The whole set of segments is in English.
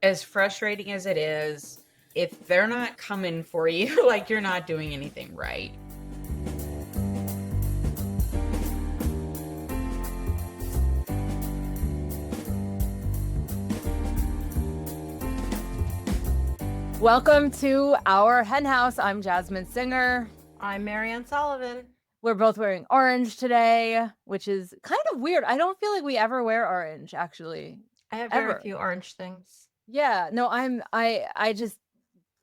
as frustrating as it is, if they're not coming for you, like you're not doing anything right. Welcome to our Hen House. I'm Jasmine Singer. I'm Marianne Sullivan. We're both wearing orange today, which is kind of weird. I don't feel like we ever wear orange, actually. I have Ever. very few orange things. Yeah, no, I just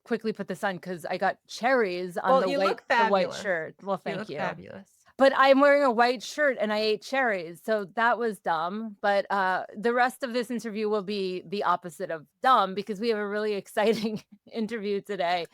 quickly put this on because I got cherries on the white shirt. Well, thank you. Fabulous. But I'm wearing a white shirt and I ate cherries, so that was dumb. But the rest of this interview will be the opposite of dumb because we have a really exciting interview today.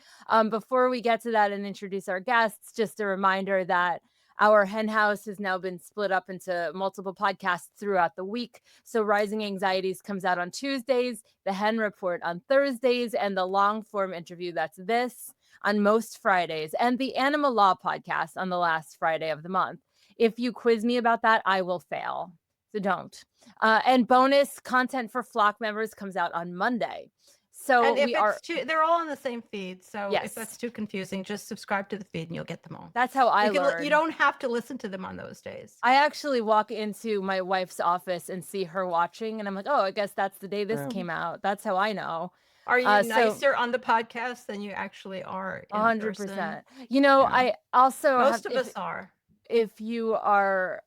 Before we get to that and introduce our guests, just a reminder that our Hen House has now been split up into multiple podcasts throughout the week. So Rising Anxieties comes out on Tuesdays, the Hen Report on Thursdays, and the long form interview, that's this, on most Fridays, and the Animal Law podcast on the last Friday of the month. If you quiz me about that, I will fail. So don't. And bonus content for Flock members comes out on Monday. So and if they're all on the same feed. So yes. If that's too confusing, just subscribe to the feed and you'll get them all. That's how I learn. You don't have to listen to them on those days. I actually walk into my wife's office and see her watching, and I'm like, oh, I guess that's the day this came out. That's how I know. Are you nicer on the podcast than you actually are in 100%? Person? You know, yeah. I also most of us are. If you are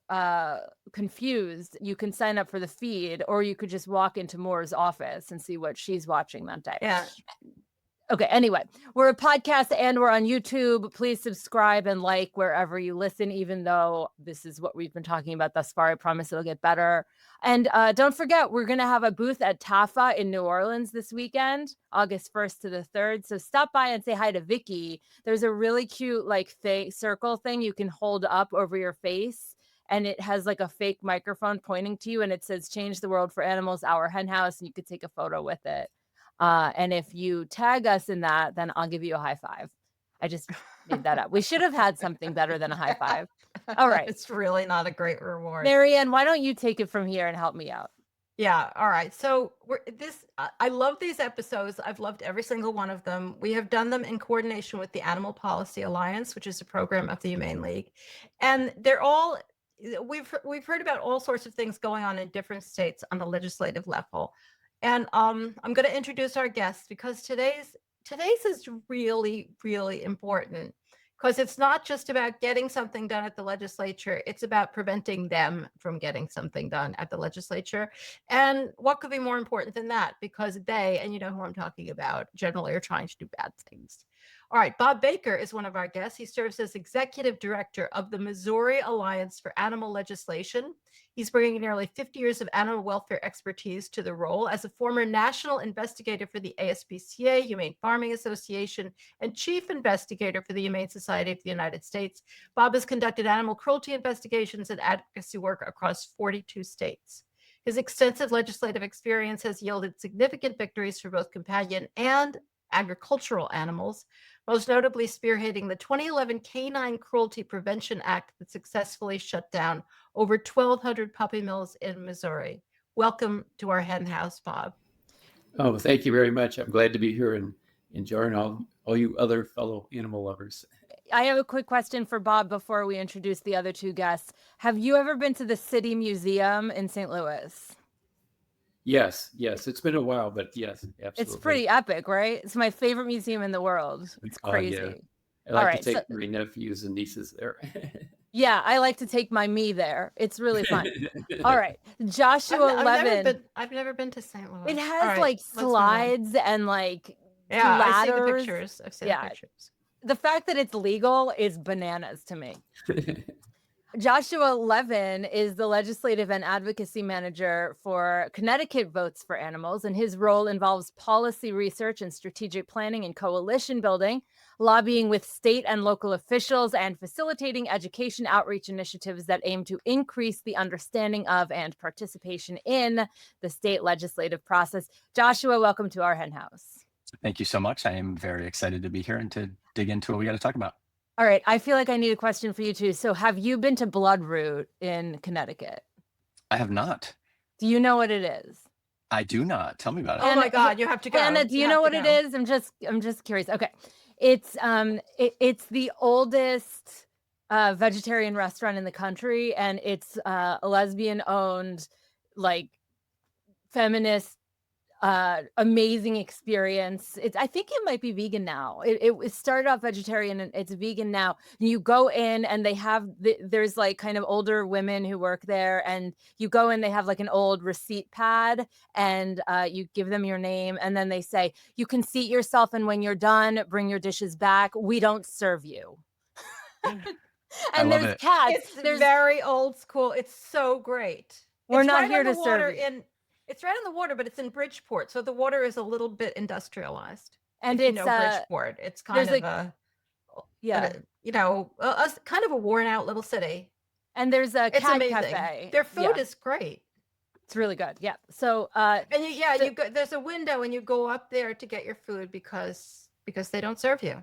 confused, you can sign up for the feed, or you could just walk into Moore's office and see what she's watching that day. Yeah. Okay, anyway, we're a podcast and we're on YouTube. Please subscribe and like wherever you listen, even though this is what we've been talking about thus far. I promise it'll get better. And don't forget, we're going to have a booth at TAFA in New Orleans this weekend, August 1st to the 3rd. So stop by and say hi to Vicky. There's a really cute circle thing you can hold up over your face. And it has like a fake microphone pointing to you. And it says, "Change the world for animals, our Hen House." And you could take a photo with it. And if you tag us in that, then I'll give you a high five. I just made that up. We should have had something better than a high five. All right. It's really not a great reward. Marianne, why don't you take it from here and help me out? Yeah. All right. So I love these episodes. I've loved every single one of them. We have done them in coordination with the Animal Policy Alliance, which is a program of the Humane League. And they're all, we've heard about all sorts of things going on in different states on the legislative level. And I'm going to introduce our guests because today's is really, really important because it's not just about getting something done at the legislature. It's about preventing them from getting something done at the legislature. And what could be more important than that? Because they, and you know who I'm talking about, generally are trying to do bad things. All right, Bob Baker is one of our guests. He serves as executive director of the Missouri Alliance for Animal Legislation. He's bringing nearly 50 years of animal welfare expertise to the role. As a former national investigator for the ASPCA, Humane Farming Association, and chief investigator for the Humane Society of the United States, Bob has conducted animal cruelty investigations and advocacy work across 42 states. His extensive legislative experience has yielded significant victories for both companion and agricultural animals, most notably spearheading the 2011 Canine Cruelty Prevention Act that successfully shut down over 1,200 puppy mills in Missouri. Welcome to our Hen House, Bob. Oh, thank you very much. I'm glad to be here and join all you other fellow animal lovers. I have a quick question for Bob before we introduce the other two guests. Have you ever been to the City Museum in St. Louis? Yes. It's been a while, but yes, absolutely. It's pretty epic, right? It's my favorite museum in the world. It's crazy. Yeah. I like to take my nephews and nieces there. Yeah, I like to take my me there. It's really fun. All right, Joshua Levin. I've never been to St. Louis. It has slides and ladders. I've seen the pictures. The pictures. The fact that it's legal is bananas to me. Joshua Levin is the legislative and advocacy manager for Connecticut Votes for Animals, and his role involves policy research and strategic planning and coalition building, lobbying with state and local officials, and facilitating education outreach initiatives that aim to increase the understanding of and participation in the state legislative process. Joshua, welcome to our Hen House. Thank you so much. I am very excited to be here and to dig into what we got to talk about. All right. I feel like I need a question for you too. So have you been to Bloodroot in Connecticut? I have not. Do you know what it is? I do not. Tell me about it. Oh Hannah- my God, you have to go. Anna, do you have know to what it go. is? I'm just curious. Okay. It's the oldest vegetarian restaurant in the country, and it's a lesbian owned, like, feminist, amazing experience. I think it might be vegan now. It started off vegetarian and it's vegan now. You go in and they have there's like kind of older women who work there, and you go in, they have like an old receipt pad, and you give them your name, and then they say you can seat yourself, and when you're done, bring your dishes back. We don't serve you. I And love there's it. cats. It's very old school. It's so great. We're It's not right here on the to water serve you. It's right on the water, but it's in Bridgeport, so the water is a little bit industrialized. And If you it's know Bridgeport, it's kind there's of a yeah. kind of a worn out little city. And there's a It's cat amazing. cafe. Their food Yeah, is great. it's really good. Yeah. So And So- you go, there's a window and you go up there to get your food because they don't serve you.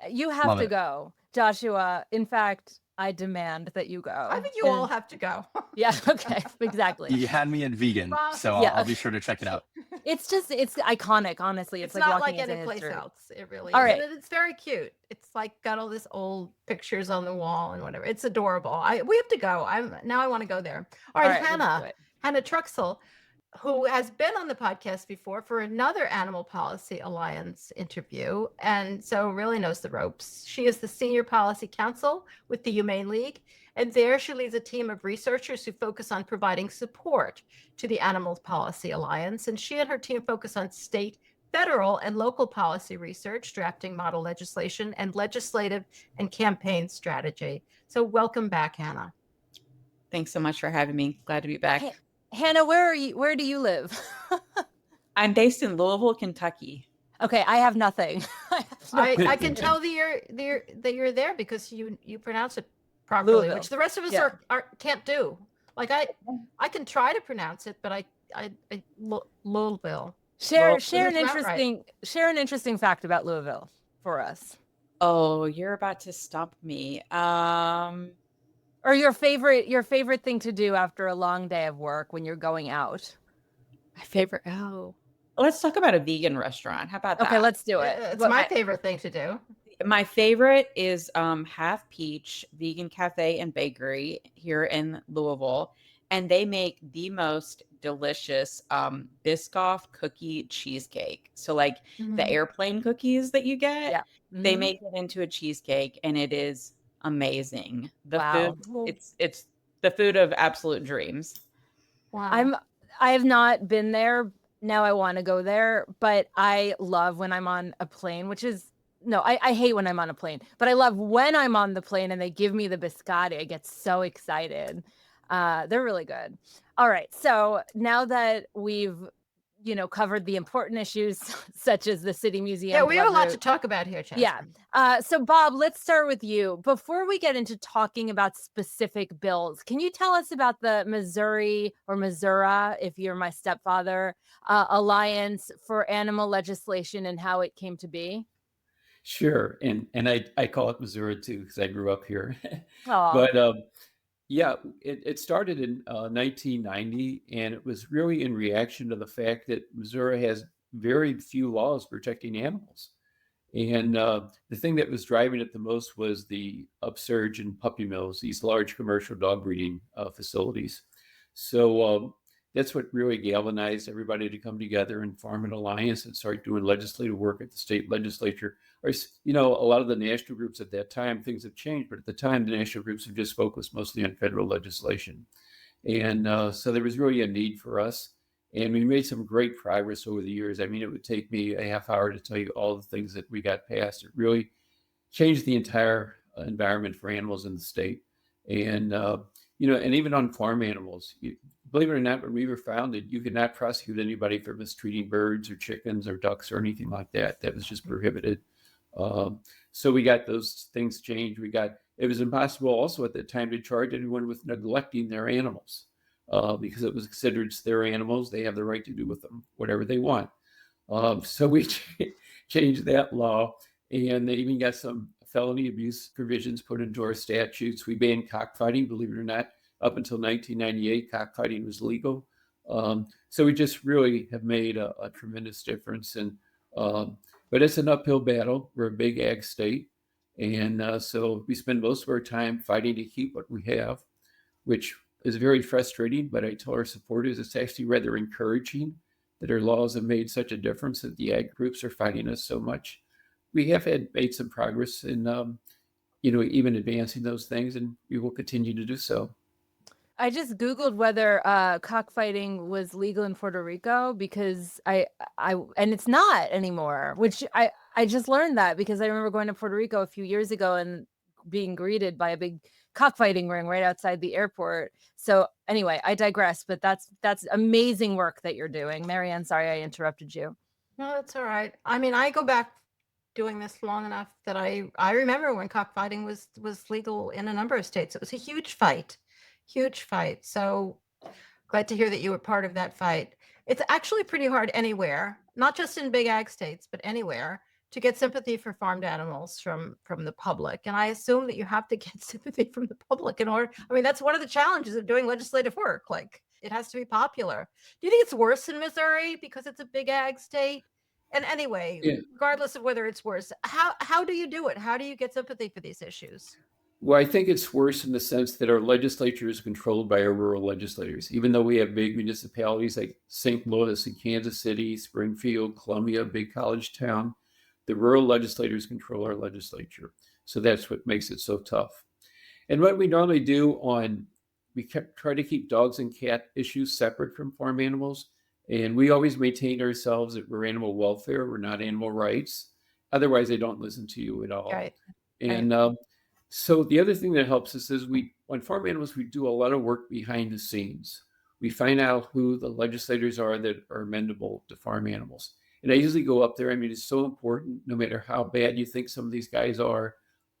you have Love to it. go, Joshua. In fact, I demand that you go. I think you all have to go. Yeah. Okay. Exactly. You had me in vegan, Promise. so Yeah. I'll be sure to check it out. It's iconic. Honestly, It's like not walking like into any place history. else. It really All is. right. And it's very cute. It's like got all this old pictures on the wall and whatever. It's adorable. We have to go. I want to go there. All right, let's do it. Hannah Truxell, who has been on the podcast before for another Animal Policy Alliance interview, and so really knows the ropes. She is the Senior Policy Counsel with the Humane League, and there she leads a team of researchers who focus on providing support to the Animal Policy Alliance, and she and her team focus on state, federal, and local policy research, drafting model legislation, and legislative and campaign strategy. So welcome back, Hannah. Thanks so much for having me. Glad to be back. Hey, Hannah, where are you? Where do you live? I'm based in Louisville, Kentucky. Okay, I have nothing. I can tell that you're there because you pronounce it properly, Louisville. which the rest of us Yeah. can't do. Like I can try to pronounce it, but Louisville. Share Well, an it's not right. interesting fact about Louisville for us. Oh, you're about to stump me. Or your favorite thing to do after a long day of work when you're going out. My favorite. Oh, let's talk about a vegan restaurant. How about that? Okay, let's do it. It's my favorite thing to do. My favorite is Half Peach Vegan Cafe and Bakery here in Louisville, and they make the most delicious Biscoff cookie cheesecake. So like the airplane cookies that you get, Yeah. they make it into a cheesecake, and it is amazing. The Wow. food, it's the food of absolute dreams. Wow. I have not been there. Now I want to go there, but I love when I'm on a plane, which is no, I hate when I'm on a plane, but I love when I'm on the plane and they give me the biscotti. I get so excited. They're really good. All right. So now that we've, covered the important issues such as the City Museum. Yeah, we have a lot Bloodroot. to talk about here, Chad. Yeah. So Bob, let's start with you. Before we get into talking about specific bills, can you tell us about the Missouri, if you're my stepfather, Alliance for Animal Legislation and how it came to be? Sure. And I call it Missouri too, because I grew up here. Aw. But yeah, it started in 1990, and it was really in reaction to the fact that Missouri has very few laws protecting animals. And the thing that was driving it the most was the upsurge in puppy mills, these large commercial dog breeding facilities. So that's what really galvanized everybody to come together and form an alliance and start doing legislative work at the state legislature. Or, a lot of the national groups at that time, things have changed, but at the time, the national groups have just focused mostly on federal legislation. And so there was really a need for us. And we made some great progress over the years. I mean, it would take me a half hour to tell you all the things that we got passed. It really changed the entire environment for animals in the state. And, and even on farm animals, believe it or not, when we were founded, you could not prosecute anybody for mistreating birds or chickens or ducks or anything like that. That was just prohibited. So we got those things changed. It was impossible also at that time to charge anyone with neglecting their animals. Because it was considered it's their animals. They have the right to do with them whatever they want. So we changed that law, and they even got some felony abuse provisions put into our statutes. We banned cockfighting, believe it or not. Up until 1998, cockfighting was legal. So we just really have made a tremendous difference. But it's an uphill battle. We're a big ag state. And so we spend most of our time fighting to keep what we have, which is very frustrating. But I tell our supporters it's actually rather encouraging that our laws have made such a difference, that the ag groups are fighting us so much. We have made some progress in, even advancing those things, and we will continue to do so. I just Googled whether cockfighting was legal in Puerto Rico, because and it's not anymore, which I just learned that because I remember going to Puerto Rico a few years ago and being greeted by a big cockfighting ring right outside the airport. So anyway, I digress, but that's amazing work that you're doing. Marianne, sorry I interrupted you. No, that's all right. I mean, I go back doing this long enough that I remember when cockfighting was legal in a number of states. It was a huge fight. So glad to hear that you were part of that fight. It's actually pretty hard anywhere, not just in big ag states, but anywhere, to get sympathy for farmed animals from the public. And I assume that you have to get sympathy from the public in order. I mean, that's one of the challenges of doing legislative work. Like, it has to be popular. Do you think it's worse in Missouri because it's a big ag state? And anyway, Yeah. regardless of whether it's worse, how do you do it? How do you get sympathy for these issues? Well, I think it's worse in the sense that our legislature is controlled by our rural legislators. Even though we have big municipalities like St. Louis and Kansas City, Springfield, Columbia, big college town, the rural legislators control our legislature. So that's what makes it so tough. And what we normally do we try to keep dogs and cat issues separate from farm animals. And we always maintain ourselves that we're animal welfare, we're not animal rights. Otherwise, they don't listen to you at all. Right. And so the other thing that helps us is on farm animals, we do a lot of work behind the scenes. We find out who the legislators are that are amenable to farm animals. And I usually go up there. I mean, it's so important, no matter how bad you think some of these guys are,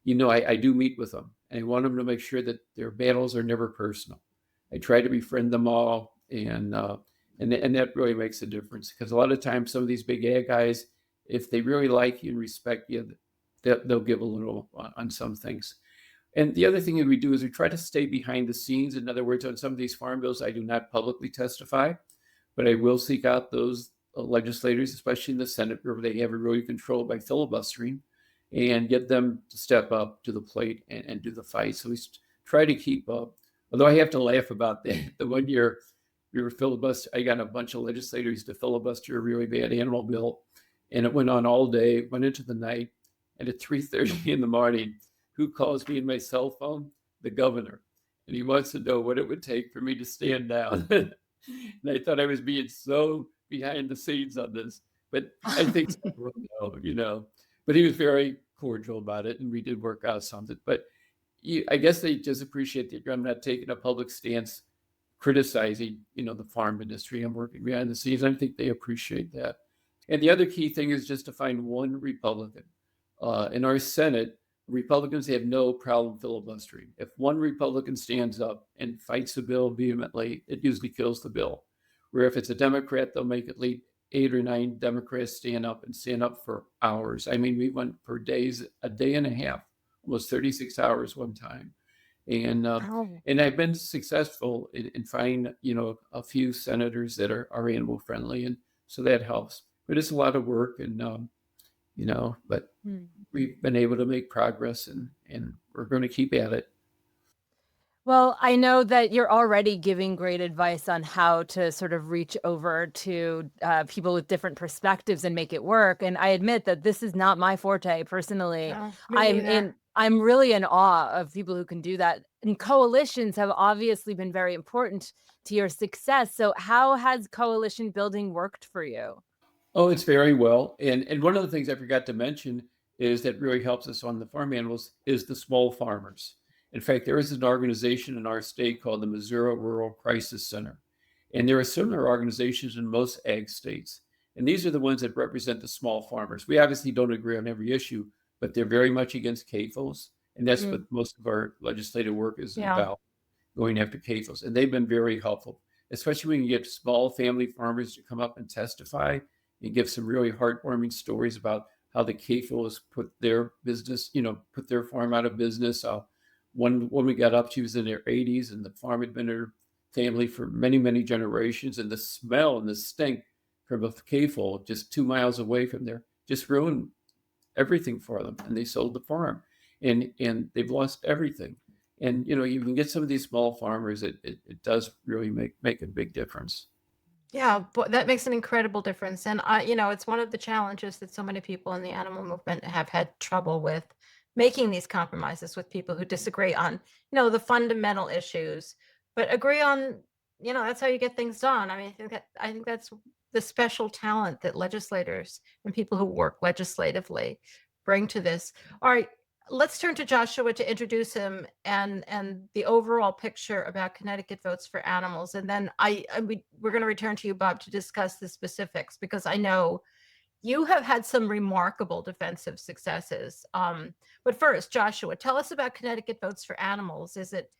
I do meet with them. And I want them to make sure that their battles are never personal. I try to befriend them all. And that really makes a difference, because a lot of times some of these big ag guys, if they really like you and respect you, they'll give a little on some things. And the other thing that we do is we try to stay behind the scenes. In other words, on some of these farm bills, I do not publicly testify, but I will seek out those legislators, especially in the Senate, where they have it really controlled by filibustering, and get them to step up to the plate and do the fight. So we try to keep up. Although I have to laugh about that. The 1 year we were filibuster, I got a bunch of legislators to filibuster a really bad animal bill, and it went on all day, went into the night. And at 3:30 in the morning, who calls me in my cell phone? The governor. And he wants to know what it would take for me to stand down. And I thought I was being so behind the scenes on this. But I think But he was very cordial about it, and we did work out something. But I guess they just appreciate that I'm not taking a public stance criticizing, the farm industry. I'm working behind the scenes. I think they appreciate that. And the other key thing is just to find one Republican. In our Senate, Republicans have no problem filibustering. If one Republican stands up and fights a bill vehemently, it usually kills the bill. Where if it's a Democrat, they'll make at least 8 or 9 Democrats stand up for hours. I mean, we went for days, a day and a half, almost 36 hours one time. And I've been successful in finding, a few senators that are animal friendly, and so that helps. But it's a lot of work, and but we've been able to make progress, and we're going to keep at it. Well, I know that you're already giving great advice on how to sort of reach over to people with different perspectives and make it work. And I admit that this is not my forte personally. No, me neither. I'm really in awe of people who can do that. And coalitions have obviously been very important to your success. So how has coalition building worked for you? Oh, it's very well. And one of the things I forgot to mention is that really helps us on the farm animals is the small farmers. In fact, there is an organization in our state called the Missouri Rural Crisis Center. And there are similar organizations in most ag states. And these are the ones that represent the small farmers. We obviously don't agree on every issue, but they're very much against CAFOs. And that's what most of our legislative work is about, going after CAFOs. And they've been very helpful, especially when you get small family farmers to come up and testify and give some really heartwarming stories about how the CAFOs put their business, put their farm out of business. One woman got up, she was in her 80s, and the farm had been her family for many, many generations, and the smell and the stink from a cave just 2 miles away from there just ruined everything for them, and they sold the farm, and they've lost everything. And you can get some of these small farmers. It does really make a big difference. Yeah, but that makes an incredible difference. And it's one of the challenges that so many people in the animal movement have had trouble with, making these compromises with people who disagree on, the fundamental issues, but agree on, that's how you get things done. I mean, I think that's the special talent that legislators and people who work legislatively bring to this. All right, let's turn to Joshua to introduce him and the overall picture about Connecticut Votes for Animals. And then we're going to return to you, Bob, to discuss the specifics, because I know you have had some remarkable defensive successes. But first, Joshua, tell us about Connecticut Votes for Animals. Is it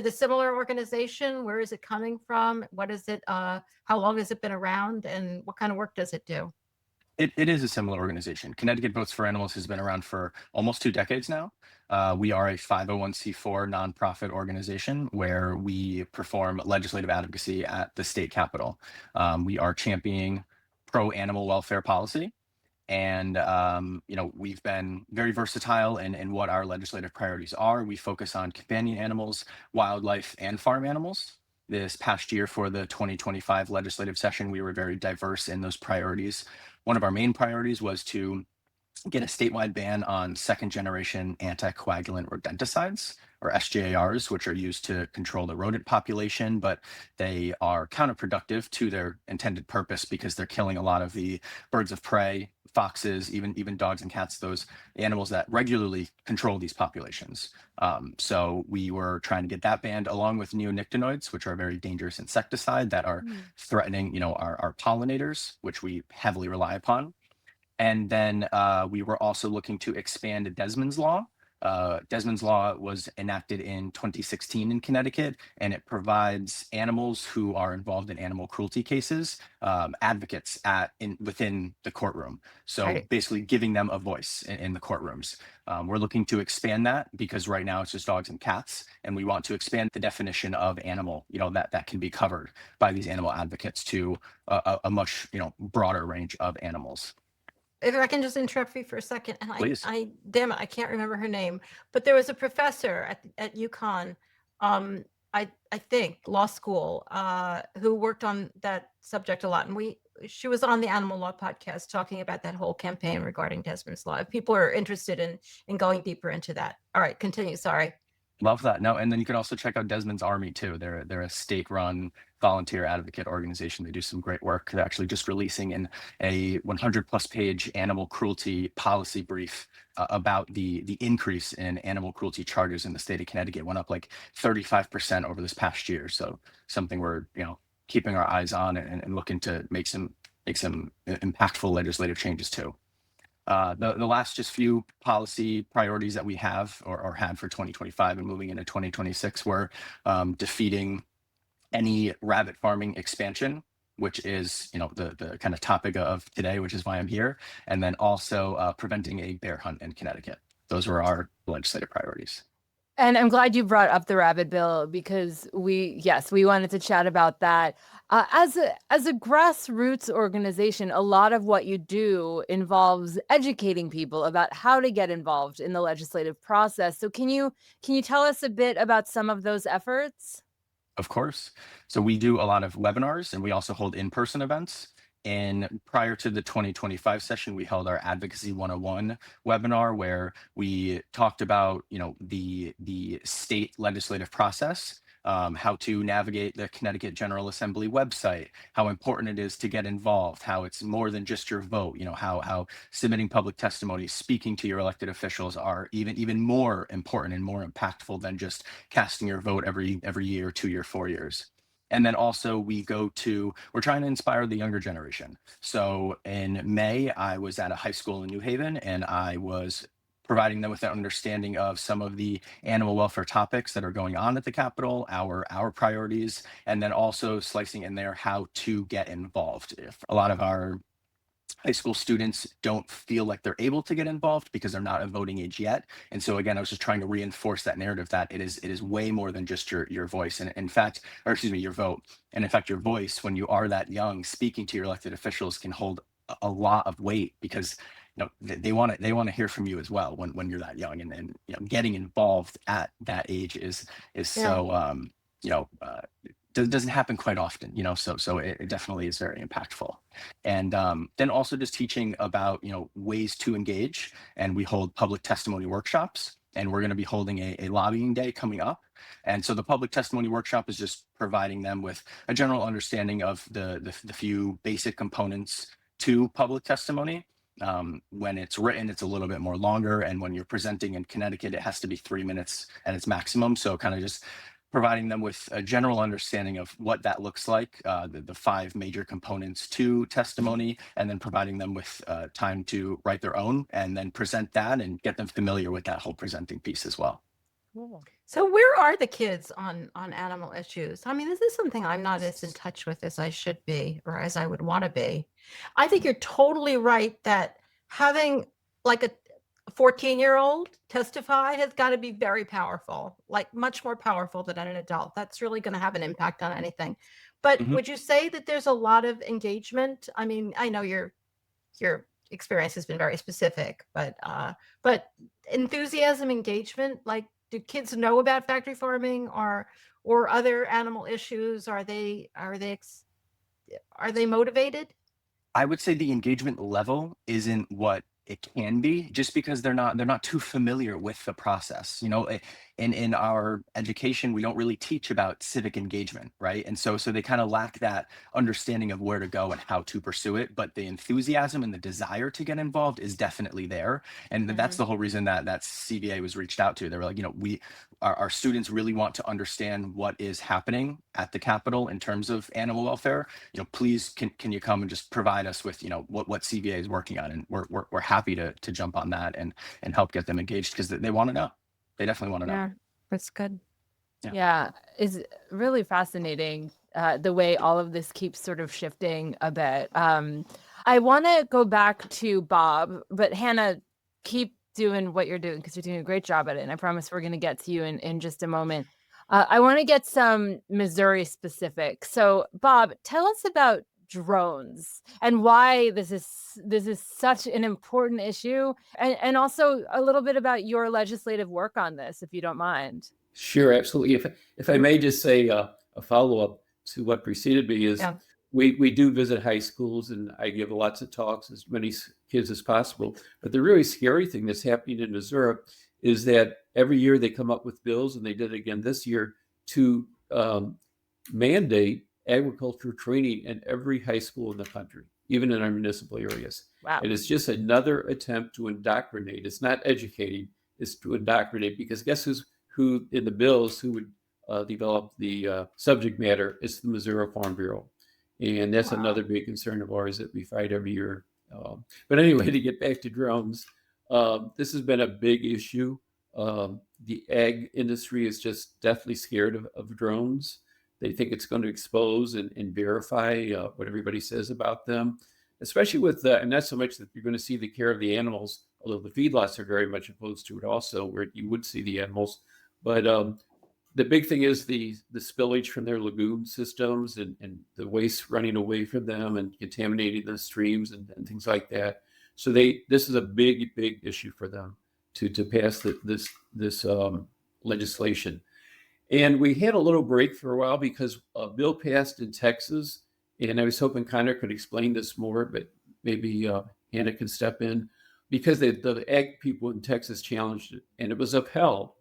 a similar organization? Where is it coming from? What is it? How long has it been around? And what kind of work does it do? It is a similar organization. Connecticut Votes for Animals has been around for almost 2 decades now. We are a 501c4 nonprofit organization where we perform legislative advocacy at the state capitol. We are championing pro-animal welfare policy. And, we've been very versatile in what our legislative priorities are. We focus on companion animals, wildlife, and farm animals. This past year for the 2025 legislative session, we were very diverse in those priorities. One of our main priorities was to get a statewide ban on second-generation anticoagulant rodenticides, or SJARs, which are used to control the rodent population, but they are counterproductive to their intended purpose because they're killing a lot of the birds of prey, foxes, even dogs and cats, those animals that regularly control these populations. So we were trying to get that banned, along with neonicotinoids, which are a very dangerous insecticide that are threatening, our pollinators, which we heavily rely upon. And then we were also looking to expand Desmond's Law. Desmond's Law was enacted in 2016 in Connecticut, and it provides animals who are involved in animal cruelty cases advocates within the courtroom. So Right. basically giving them a voice in the courtrooms. We're looking to expand that because right now it's just dogs and cats, and we want to expand the definition of animal, that can be covered by these animal advocates to a much, broader range of animals. If I can just interrupt you for a second, and Please. damn it, I can't remember her name, but there was a professor at UConn, I think law school, who worked on that subject a lot, and she was on the Animal Law podcast talking about that whole campaign regarding Desmond's Law. If people are interested in going deeper into that. All right, continue. Sorry. Love that. No, and then you can also check out Desmond's Army too. They're a state-run volunteer advocate organization. They do some great work. They're actually just releasing a 100+ page animal cruelty policy brief about the increase in animal cruelty charges in the state of Connecticut. Went up like 35% over this past year. So something we're keeping our eyes on and looking to make some impactful legislative changes too. The last just few policy priorities that we have or had for 2025 and moving into 2026 were defeating any rabbit farming expansion, which is the kind of topic of today, which is why I'm here, and then also preventing a bear hunt in Connecticut. Those were our legislative priorities. And I'm glad you brought up the rabbit bill, because we wanted to chat about that. As a grassroots organization, a lot of what you do involves educating people about how to get involved in the legislative process. So can you tell us a bit about some of those efforts? Of course. So we do a lot of webinars, and we also hold in-person events. And prior to the 2025 session, we held our Advocacy 101 webinar where we talked about, the state legislative process, how to navigate the Connecticut General Assembly website, how important it is to get involved, how it's more than just your vote, how submitting public testimony, speaking to your elected officials are even more important and more impactful than just casting your vote every year, 2 year, 4 years. And then also we're trying to inspire the younger generation. So in May, I was at a high school in New Haven, and I was providing them with an understanding of some of the animal welfare topics that are going on at the Capitol, our priorities, and then also slicing in there how to get involved. If a lot of our high school students don't feel like they're able to get involved because they're not of voting age yet. And so again, I was just trying to reinforce that narrative that it is way more than just your voice. And in fact, or excuse me, your vote. And in fact, your voice, when you are that young, speaking to your elected officials can hold a lot of weight, because they want to hear from you as well when you're that young. And getting involved at that age is so you know uh, doesn't happen quite often, so it definitely is very impactful. And then also just teaching about ways to engage. And we hold public testimony workshops, and we're going to be holding a lobbying day coming up. And so the public testimony workshop is just providing them with a general understanding of the few basic components to public testimony. When it's written, it's a little bit more longer, and when you're presenting in Connecticut, it has to be 3 minutes at its maximum. So kind of just providing them with a general understanding of what that looks like, the 5 major components to testimony, and then providing them with time to write their own and then present that and get them familiar with that whole presenting piece as well. Cool. So where are the kids on animal issues? I mean, this is something I'm not as in touch with as I should be, or as I would want to be. I think you're totally right that having like a 14-year-old testify has got to be very powerful, like much more powerful than an adult. That's really going to have an impact on anything. But Mhm. would you say that there's a lot of engagement? I mean, I know your experience has been very specific, but enthusiasm, engagement, like, do kids know about factory farming or other animal issues? Are they motivated? I would say the engagement level isn't what it can be, just because they're not too familiar with the process. In our education, we don't really teach about civic engagement, right? And so they kind of lack that understanding of where to go and how to pursue it. But the enthusiasm and the desire to get involved is definitely there, and that's the whole reason that CVA was reached out to. They were like, our students really want to understand what is happening at the Capitol in terms of animal welfare. Please can you come and just provide us with what CVA is working on, and we're happy to jump on that and help get them engaged, because they want to know. They definitely want to know. Yeah, that's good. Yeah, it's really fascinating the way all of this keeps sort of shifting a bit. I want to go back to Bob, but Hannah, keep doing what you're doing because you're doing a great job at it. And I promise we're going to get to you in just a moment. I want to get some Missouri specific. So, Bob, tell us about drones and why this is such an important issue, and also a little bit about your legislative work on this, if you don't mind. Sure, absolutely. If I may just say a follow-up to what preceded me is we do visit high schools, and I give lots of talks, as many kids as possible. But the really scary thing that's happening in Missouri is that every year they come up with bills, and they did it again this year, to mandate agriculture training in every high school in the country, even in our municipal areas. Wow. And it's just another attempt to indoctrinate. It's not educating, it's to indoctrinate, because guess who in the bills who would develop the subject matter is the Missouri Farm Bureau. And that's another big concern of ours that we fight every year. But anyway, to get back to drones, this has been a big issue. The ag industry is just deathly scared of drones. They think it's going to expose and verify what everybody says about them, especially with, and not so much that you're going to see the care of the animals, although the feedlots are very much opposed to it also, where you would see the animals. But the big thing is the spillage from their lagoon systems and the waste running away from them and contaminating the streams and things like that. So this is a big issue for them to pass this legislation. And we had a little break for a while because a bill passed in Texas, and I was hoping Connor could explain this more, but maybe Hannah can step in, because the ag people in Texas challenged it, and it was upheld.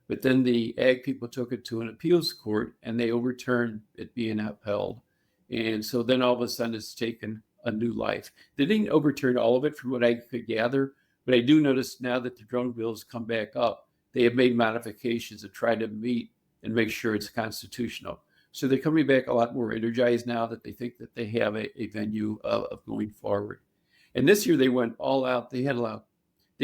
But then the ag people took it to an appeals court, and they overturned it being upheld. And so then all of a sudden it's taken a new life. They didn't overturn all of it from what I could gather, but I do notice now that the drone bills come back up, they have made modifications to try to meet and make sure it's constitutional. So they're coming back a lot more energized now that they think that they have a venue of going forward. And this year they went all out. They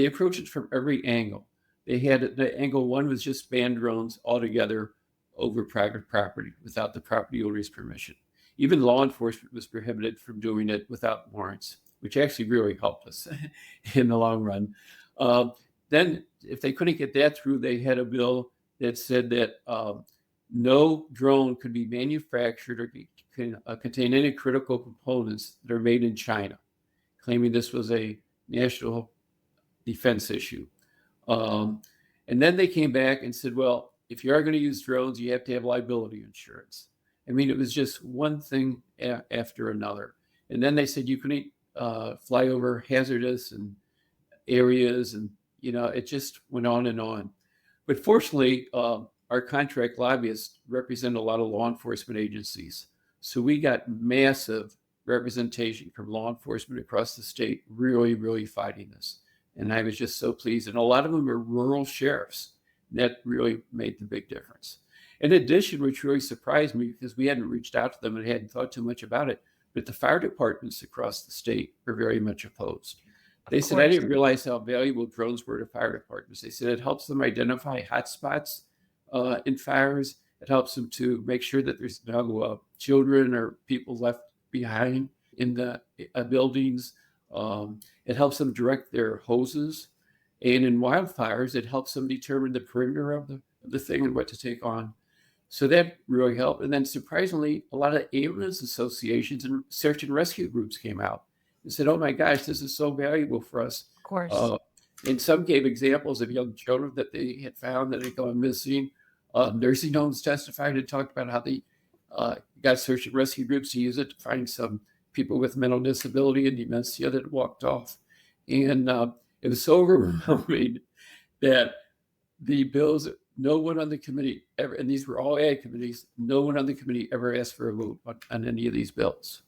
approached it from every angle. They had the angle one was just ban drones altogether over private property without the property owner's permission. Even law enforcement was prohibited from doing it without warrants. which actually really helped us in the long run. Then if they couldn't get that through, they had a bill that said that no drone could be manufactured or contain any critical components that are made in China, claiming this was a national defense issue. And then they came back and said, well, if you are going to use drones, you have to have liability insurance. I mean, it was just one thing after another. And then they said you couldn't fly over hazardous and areas, and it just went on and on. But fortunately, our contract lobbyists represent a lot of law enforcement agencies. So we got massive representation from law enforcement across the state, really, really fighting this. And I was just so pleased. And a lot of them are rural sheriffs. That really made the big difference. In addition, which really surprised me because we hadn't reached out to them and hadn't thought too much about it, but the fire departments across the state are very much opposed. They said, I didn't realize how valuable drones were to fire departments. They said it helps them identify hotspots in fires. It helps them to make sure that there's no children or people left behind in the buildings. It helps them direct their hoses. And in wildfires, it helps them determine the perimeter of the thing and what to take on. So that really helped. And then surprisingly, a lot of ambulance associations and search and rescue groups came out and said, oh my gosh, this is so valuable for us. Of course. And some gave examples of young children that they had found that had gone missing. Nursing homes testified and talked about how they got search and rescue groups to use it to find some people with mental disability and dementia that walked off. And it was so overwhelming that the bills, no one on the committee ever, and these were all ag committees, no one on the committee ever asked for a vote on any of these bills.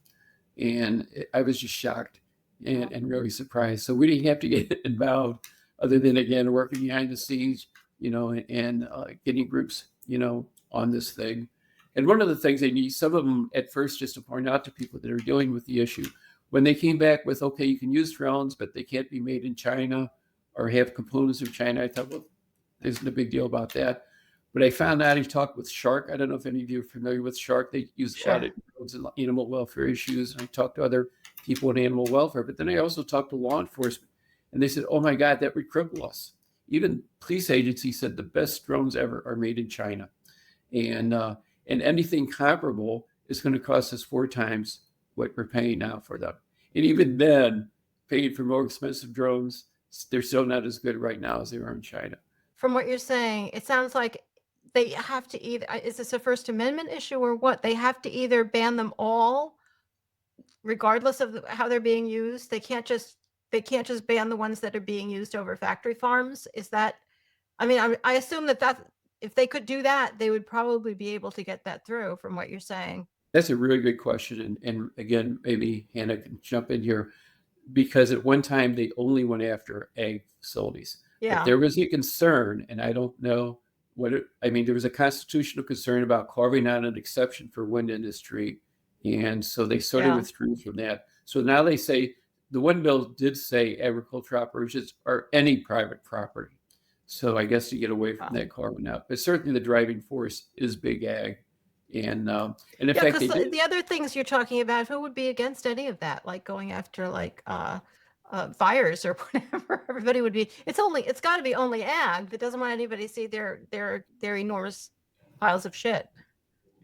And I was just shocked and really surprised. So we didn't have to get involved other than, again, working behind the scenes, and getting groups, on this thing. And one of the things they need, some of them at first, just to point out to people that are dealing with the issue, when they came back with, okay, you can use drones, but they can't be made in China or have components of China, I thought, well, there isn't a big deal about that. But I found out, he talked with Shark. I don't know if any of you are familiar with Shark. They use a lot of drones and animal welfare issues. And I talked to other people in animal welfare. But then I also talked to law enforcement. And they said, oh my God, that would cripple us. Even police agencies said the best drones ever are made in China. And anything comparable is going to cost us 4 times what we're paying now for them. And even then, paying for more expensive drones, they're still not as good right now as they are in China. From what you're saying, it sounds like they have to either, is this a First Amendment issue or what? They have to either ban them all, regardless of how they're being used. They can't just ban the ones that are being used over factory farms. Is that, I mean, I assume that if they could do that, they would probably be able to get that through from what you're saying. That's a really good question. And again, maybe Hannah can jump in here, because at one time they only went after ag facilities. Yeah. But there was a concern, and I don't know there was a constitutional concern about carving out an exception for wind industry. And so they sort of withdrew from that. So now they say, the one bill did say agricultural operations are any private property. So I guess to get away from that carving out. But certainly the driving force is big ag. And in fact, the other things you're talking about, who would be against any of that? Like going after fires or whatever. Everybody would be. It's got to be only ag that doesn't want anybody to see their enormous piles of shit.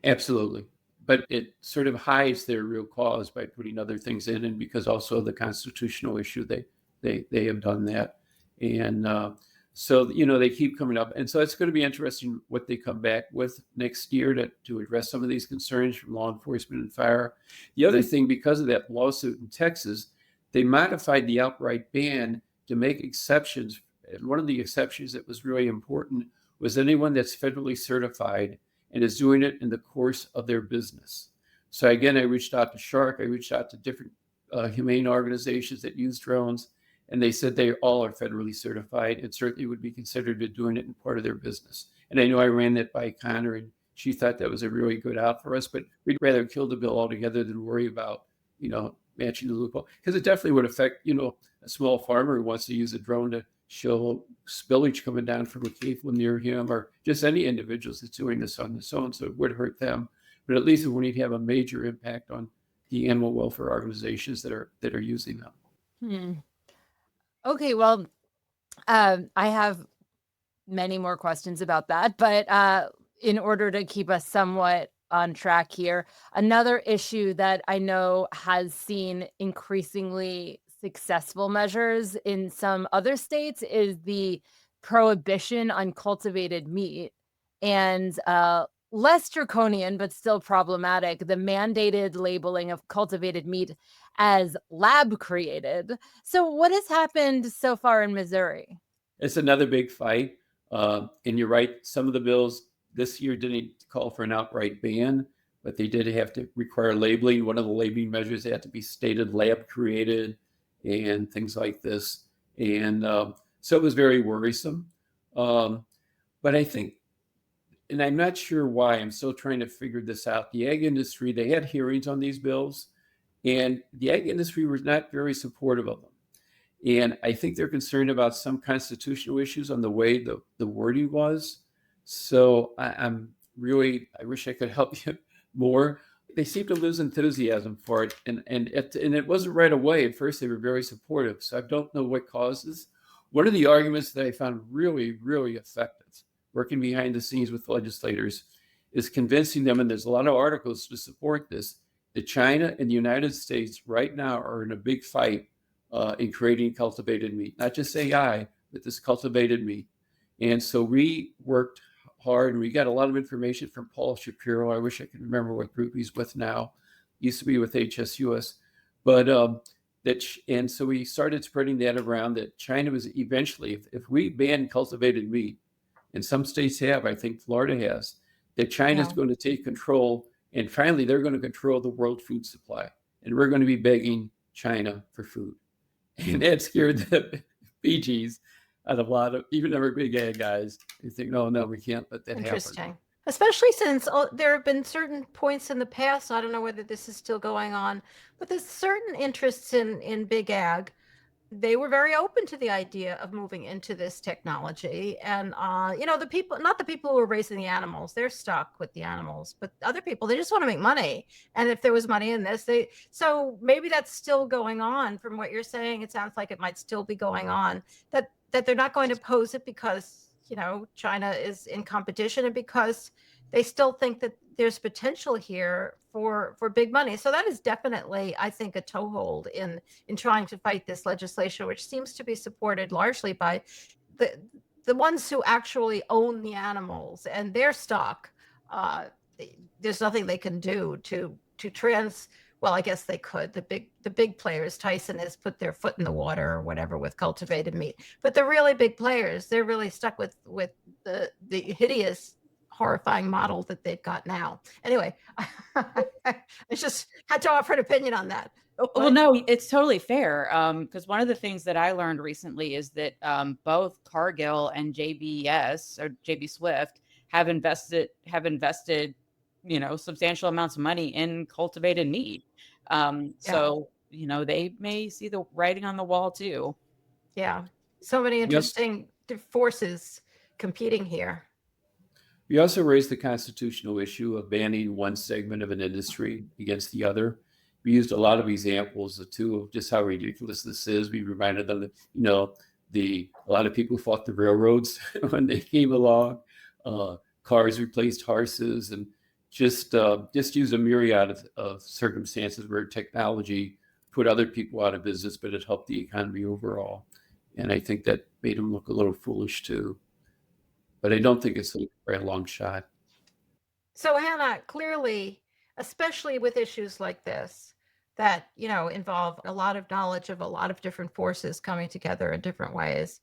Absolutely. But it sort of hides their real cause by putting other things in, and because also the constitutional issue, they have done that. And so, they keep coming up. And so it's going to be interesting what they come back with next year to address some of these concerns from law enforcement and fire. The other thing, because of that lawsuit in Texas, they modified the outright ban to make exceptions. And one of the exceptions that was really important was anyone that's federally certified and is doing it in the course of their business. So again, I reached out to Shark. I reached out to different humane organizations that use drones. And they said they all are federally certified and certainly would be considered to doing it in part of their business. And I know I ran that by Connor, and she thought that was a really good out for us, but we'd rather kill the bill altogether than worry about, matching the loophole. Because it definitely would affect, a small farmer who wants to use a drone to show spillage coming down from a cave near him, or just any individuals that's doing this on their own. So it would hurt them. But at least it wouldn't have a major impact on the animal welfare organizations that are using them. Okay, well, I have many more questions about that, but in order to keep us somewhat on track here, another issue that I know has seen increasingly successful measures in some other states is the prohibition on cultivated meat, and less draconian but still problematic, the mandated labeling of cultivated meat as lab created. So what has happened so far in Missouri? It's another big fight. And you're right, some of the bills this year didn't call for an outright ban, but they did have to require labeling. One of the labeling measures had to be stated lab created and things like this. And so it was very worrisome. But I think, and I'm not sure why, I'm still trying to figure this out. The ag industry, they had hearings on these bills, and the ag industry was not very supportive of them. And I think they're concerned about some constitutional issues on the way the wording was. So I wish I could help you more. They seem to lose enthusiasm for it. And it wasn't right away. At first, they were very supportive. So I don't know what causes. One of the arguments that I found really, really effective, working behind the scenes with legislators, is convincing them, and there's a lot of articles to support this, that China and the United States right now are in a big fight in creating cultivated meat, not just AI, but this cultivated meat. And so we worked hard, and we got a lot of information from Paul Shapiro. I wish I could remember what group he's with now. He used to be with HSUS, but and so we started spreading that around that China was eventually, if we ban cultivated meat, and some states have, I think Florida has, that China's going to take control, and finally they're going to control the world food supply, and we're going to be begging China for food. And that scared the BGs out of a lot of, even our big ag guys. They think, no, we can't let that Interesting. happen. Especially since there have been certain points in the past, I don't know whether this is still going on, but there's certain interests in big ag. They were very open to the idea of moving into this technology. And, the people, not the people who are raising the animals, they're stuck with the animals, but other people, they just want to make money. And if there was money in this, so maybe that's still going on. From what you're saying, it sounds like it might still be going on, that they're not going to pose it because, China is in competition, and because they still think that there's potential here for big money. So that is definitely, I think, a toehold in trying to fight this legislation, which seems to be supported largely by the ones who actually own the animals and their stock. There's nothing they can do to well, I guess they could. The big players, Tyson has put their foot in the water or whatever with cultivated meat. But the really big players, they're really stuck with the hideous, horrifying model that they've got now. Anyway, I just had to offer an opinion on that. Well, no, it's totally fair. Because one of the things that I learned recently is that both Cargill and JBS or JB Swift have invested substantial amounts of money in cultivated meat. So they may see the writing on the wall too. Yeah, so many interesting forces competing here. We also raised the constitutional issue of banning one segment of an industry against the other. We used a lot of examples of just how ridiculous this is. We reminded them that a lot of people fought the railroads when they came along. Cars replaced horses, and just use a myriad of circumstances where technology put other people out of business, but it helped the economy overall. And I think that made them look a little foolish too. But I don't think it's a very long shot. So Hannah, clearly, especially with issues like this, that, involve a lot of knowledge of a lot of different forces coming together in different ways,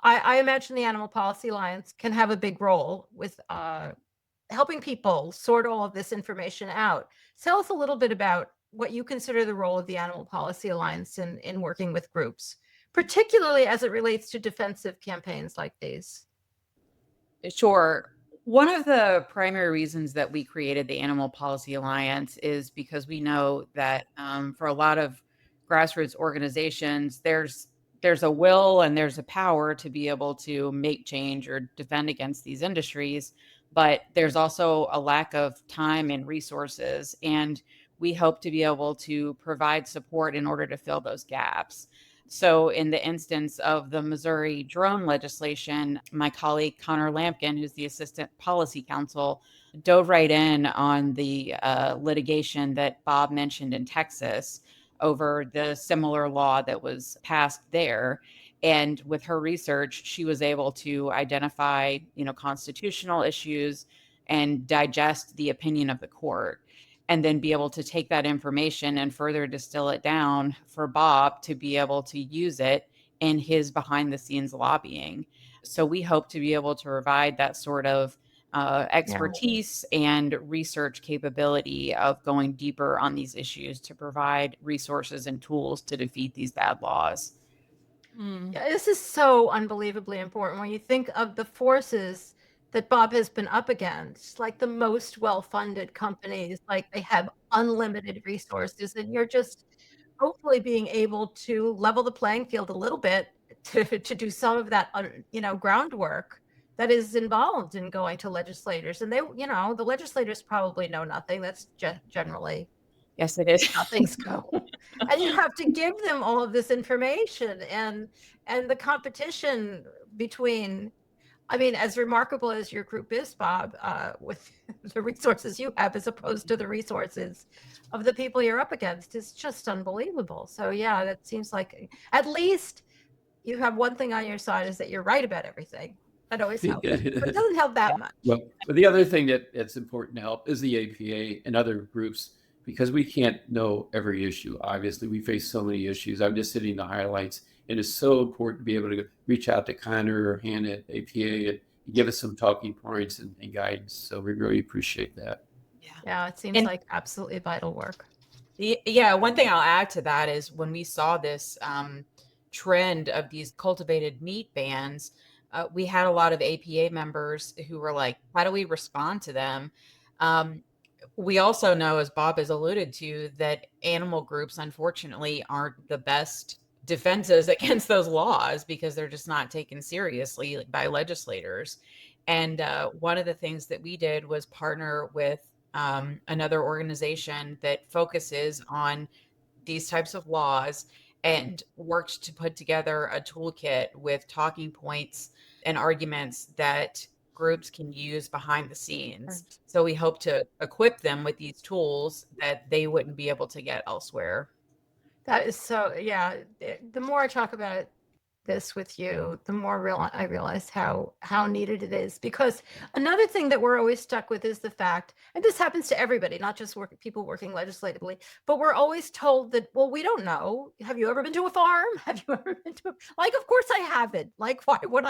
I imagine the Animal Policy Alliance can have a big role with helping people sort all of this information out. Tell us a little bit about what you consider the role of the Animal Policy Alliance in working with groups, particularly as it relates to defensive campaigns like these. Sure. One of the primary reasons that we created the Animal Policy Alliance is because we know that for a lot of grassroots organizations, there's a will and there's a power to be able to make change or defend against these industries, but there's also a lack of time and resources. And we hope to be able to provide support in order to fill those gaps. So, in the instance of the Missouri drone legislation, my colleague Connor Lampkin, who's the Assistant Policy Counsel, dove right in on the litigation that Bob mentioned in Texas over the similar law that was passed there. And with her research, she was able to identify, constitutional issues and digest the opinion of the court, and then be able to take that information and further distill it down for Bob to be able to use it in his behind the scenes lobbying. So we hope to be able to provide that sort of expertise and research capability of going deeper on these issues to provide resources and tools to defeat these bad laws. Yeah, this is so unbelievably important when you think of the forces that Bob has been up against, like the most well-funded companies, like they have unlimited resources, and you're just hopefully being able to level the playing field a little bit to do some of that, groundwork that is involved in going to legislators. And the legislators probably know nothing. That's generally Yes, it is. how things go. And you have to give them all of this information, and the competition between, I mean, as remarkable as your group is, Bob, with the resources you have as opposed to the resources of the people you're up against, is just unbelievable. So yeah, that seems like at least you have one thing on your side, is that you're right about everything. That always helps. But it doesn't help that much. Well, but the other thing that's important to help is the APA and other groups, because we can't know every issue. Obviously, we face so many issues. I'm just hitting the highlights. And it's so important to be able to reach out to Connor or Han at APA and give us some talking points and guidance. So we really appreciate that. Yeah, it seems like absolutely vital work. Yeah, one thing I'll add to that is when we saw this trend of these cultivated meat bans, we had a lot of APA members who were like, how do we respond to them? We also know, as Bob has alluded to, that animal groups, unfortunately, aren't the best defenses against those laws because they're just not taken seriously by legislators. And one of the things that we did was partner with another organization that focuses on these types of laws and worked to put together a toolkit with talking points and arguments that groups can use behind the scenes. So we hope to equip them with these tools that they wouldn't be able to get elsewhere. That is so, yeah. The more I talk about this with you, the more I realize how needed it is. Because another thing that we're always stuck with is the fact, and this happens to everybody, not just people working legislatively, but we're always told that, well, we don't know. Have you ever been to a farm? Have you ever been to like, of course I haven't. Like, why would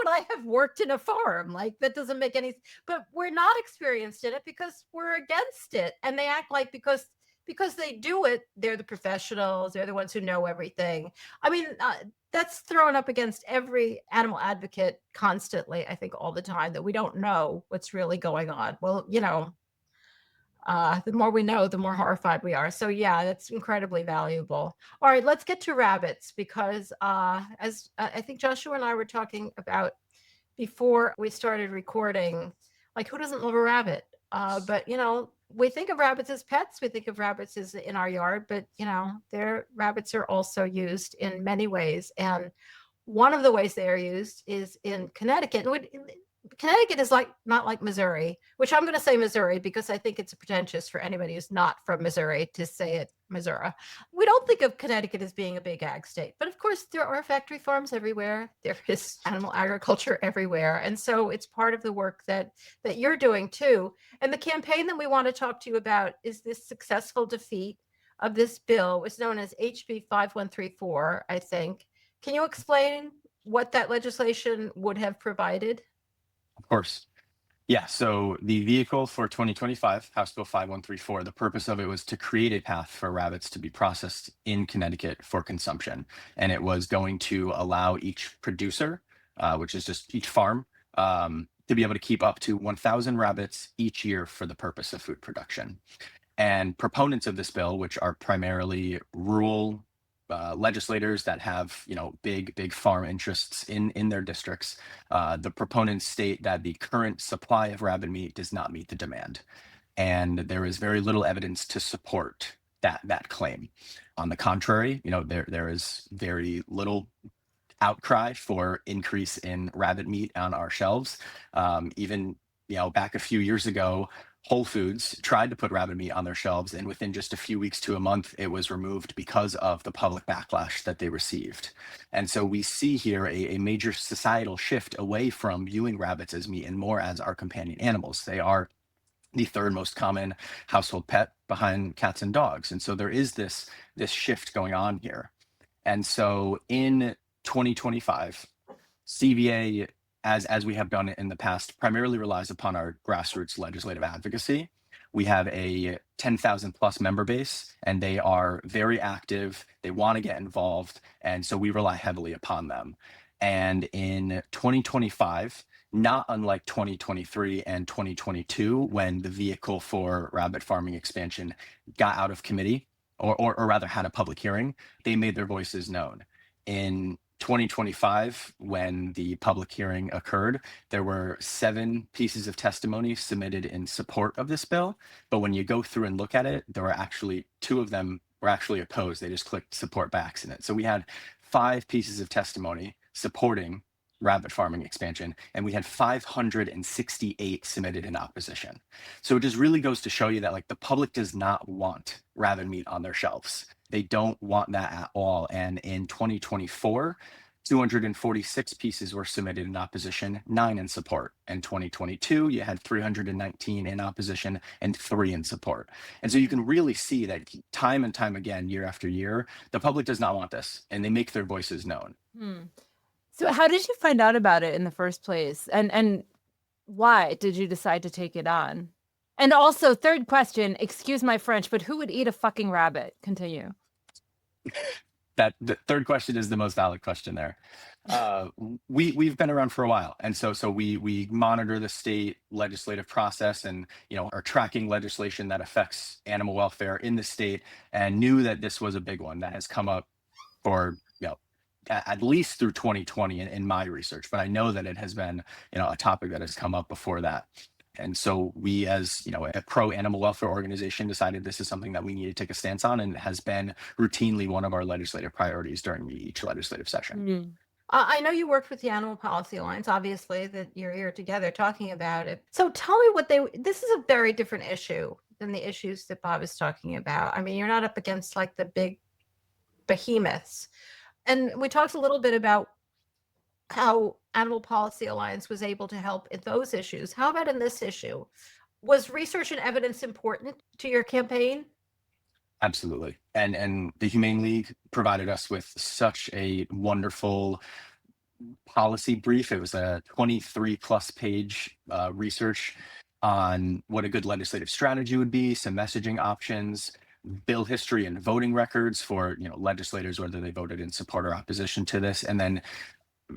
I have worked in a farm? Like, that doesn't make any, but we're not experienced in it because we're against it. And they act like because they do it, they're the professionals, they're the ones who know everything. I mean, that's thrown up against every animal advocate constantly, I think, all the time, that we don't know what's really going on. Well, the more we know, the more horrified we are. So yeah, that's incredibly valuable. All right, let's get to rabbits, because as I think Joshua and I were talking about before we started recording, like, who doesn't love a rabbit? But we think of rabbits as pets. We think of rabbits as in our yard, but their rabbits are also used in many ways. And one of the ways they are used is in Connecticut. Connecticut is not like Missouri, which I'm going to say Missouri because I think it's pretentious for anybody who's not from Missouri to say it Missouri. We don't think of Connecticut as being a big ag state, but of course there are factory farms everywhere. There is animal agriculture everywhere. And so it's part of the work that you're doing too. And the campaign that we want to talk to you about is this successful defeat of this bill. It's known as HB 5134, I think. Can you explain what that legislation would have provided? Of course. Yeah, so the vehicle for 2025, House Bill 5134, the purpose of it was to create a path for rabbits to be processed in Connecticut for consumption. And it was going to allow each producer, which is just each farm, to be able to keep up to 1,000 rabbits each year for the purpose of food production. And proponents of this bill, which are primarily rural legislators that have big farm interests in their districts, the proponents state that the current supply of rabbit meat does not meet the demand. and there is very little evidence to support that claim. On the contrary, there is very little outcry for increase in rabbit meat on our shelves. Even back a few years ago, Whole Foods tried to put rabbit meat on their shelves, and within just a few weeks to a month, it was removed because of the public backlash that they received. And so we see here a major societal shift away from viewing rabbits as meat and more as our companion animals. They are the third most common household pet behind cats and dogs. And so there is this shift going on here. And so in 2025, CVA, as we have done in the past, primarily relies upon our grassroots legislative advocacy. We have a 10,000 plus member base, and they are very active. They want to get involved. And so we rely heavily upon them. And in 2025, not unlike 2023 and 2022, when the vehicle for rabbit farming expansion got out of committee, or rather had a public hearing, they made their voices known. In 2025, when the public hearing occurred, there were 7 pieces of testimony submitted in support of this bill. But when you go through and look at it, there were actually 2 of them were actually opposed. They just clicked support by accident. So we had 5 pieces of testimony supporting rabbit farming expansion, and we had 568 submitted in opposition. So it just really goes to show you that the public does not want rabbit meat on their shelves. They don't want that at all. And in 2024, 246 pieces were submitted in opposition, 9 in support. In 2022, you had 319 in opposition and 3 in support. And so you can really see that time and time again, year after year, the public does not want this, and they make their voices known. So how did you find out about it in the first place? And why did you decide to take it on? And also, third question, excuse my French, but who would eat a fucking rabbit? Continue. That the third question is the most valid question there. We've been around for a while, and so we monitor the state legislative process, and are tracking legislation that affects animal welfare in the state, and knew that this was a big one that has come up for at least through 2020 in my research, but I know that it has been a topic that has come up before that. And so we, as a pro animal welfare organization, decided this is something that we need to take a stance on, and it has been routinely one of our legislative priorities during each legislative session. I know you worked with the Animal Policy Alliance, obviously, that you're here together talking about it. So tell me this is a very different issue than the issues that Bob is talking about. I mean, you're not up against the big behemoths. And we talked a little bit about how Animal Policy Alliance was able to help in those issues. How about in this issue? Was research and evidence important to your campaign? Absolutely. And the Humane League provided us with such a wonderful policy brief. It was a 23+ page research on what a good legislative strategy would be, some messaging options, bill history and voting records for legislators, whether they voted in support or opposition to this, and then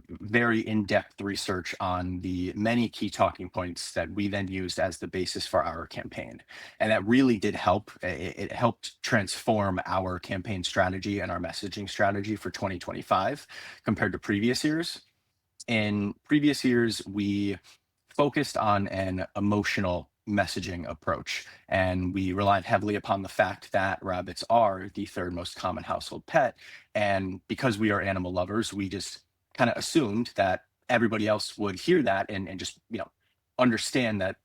very in-depth research on the many key talking points that we then used as the basis for our campaign. And that really did help. It helped transform our campaign strategy and our messaging strategy for 2025 compared to previous years. In previous years, we focused on an emotional messaging approach, and we relied heavily upon the fact that rabbits are the 3rd most common household pet. And because we are animal lovers, we just kind of assumed that everybody else would hear that and just understand that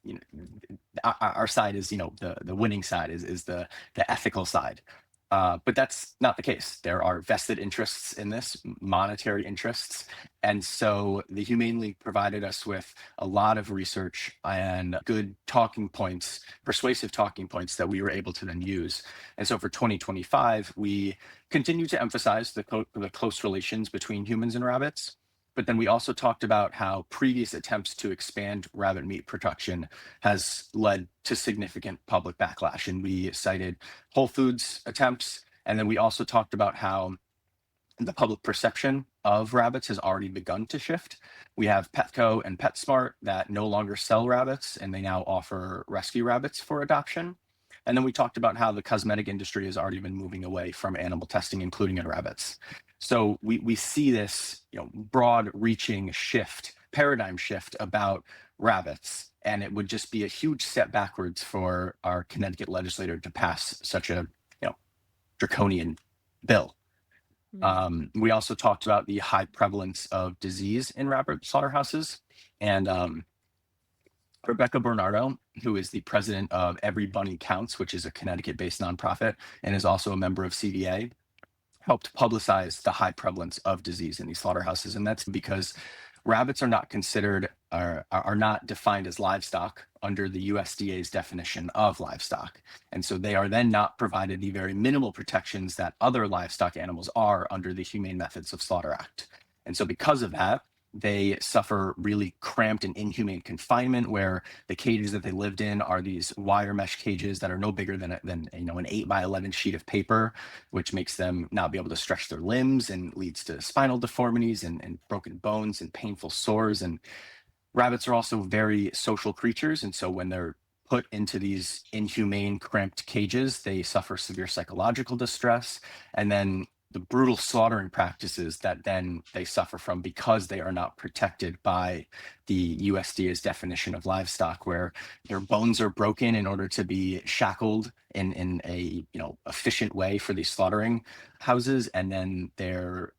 our side is the winning side, is the ethical side. But that's not the case. There are vested interests in this, monetary interests. And so the Humane League provided us with a lot of research and good talking points, persuasive talking points that we were able to then use. And so for 2025, we continue to emphasize the close relations between humans and rabbits. But then we also talked about how previous attempts to expand rabbit meat production has led to significant public backlash. And we cited Whole Foods attempts. And then we also talked about how the public perception of rabbits has already begun to shift. We have Petco and PetSmart that no longer sell rabbits, and they now offer rescue rabbits for adoption. And then we talked about how the cosmetic industry has already been moving away from animal testing, including in rabbits. So we see this broad reaching shift, paradigm shift about rabbits. And it would just be a huge step backwards for our Connecticut legislator to pass such a draconian bill. We also talked about the high prevalence of disease in rabbit slaughterhouses. And Rebecca Bernardo, who is the president of Every Bunny Counts, which is a Connecticut-based nonprofit and is also a member of CVA, helped publicize the high prevalence of disease in these slaughterhouses. And that's because rabbits are not considered, are not defined as livestock under the USDA's definition of livestock. And so they are then not provided the very minimal protections that other livestock animals are under the Humane Methods of Slaughter Act. And so because of that, they suffer really cramped and inhumane confinement, where the cages that they lived in are these wire mesh cages that are no bigger than an 8x11 sheet of paper, which makes them not be able to stretch their limbs and leads to spinal deformities and broken bones and painful sores. And rabbits are also very social creatures, and so when they're put into these inhumane, cramped cages, they suffer severe psychological distress, and then the brutal slaughtering practices that then they suffer from because they are not protected by the USDA's definition of livestock, where their bones are broken in order to be shackled in a efficient way for these slaughtering houses, and then they're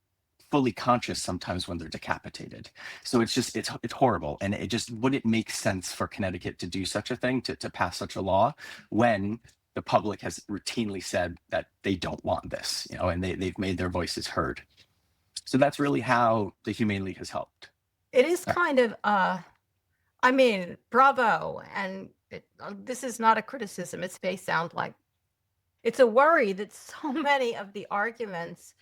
fully conscious sometimes when they're decapitated. So it's horrible, and it just wouldn't make sense for Connecticut to do such a thing, to pass such a law, when the public has routinely said that they don't want this, and they've made their voices heard. So that's really how the Humane League has helped. It is kind of, bravo. And this is not a criticism. It may sound like it's a worry that so many of the arguments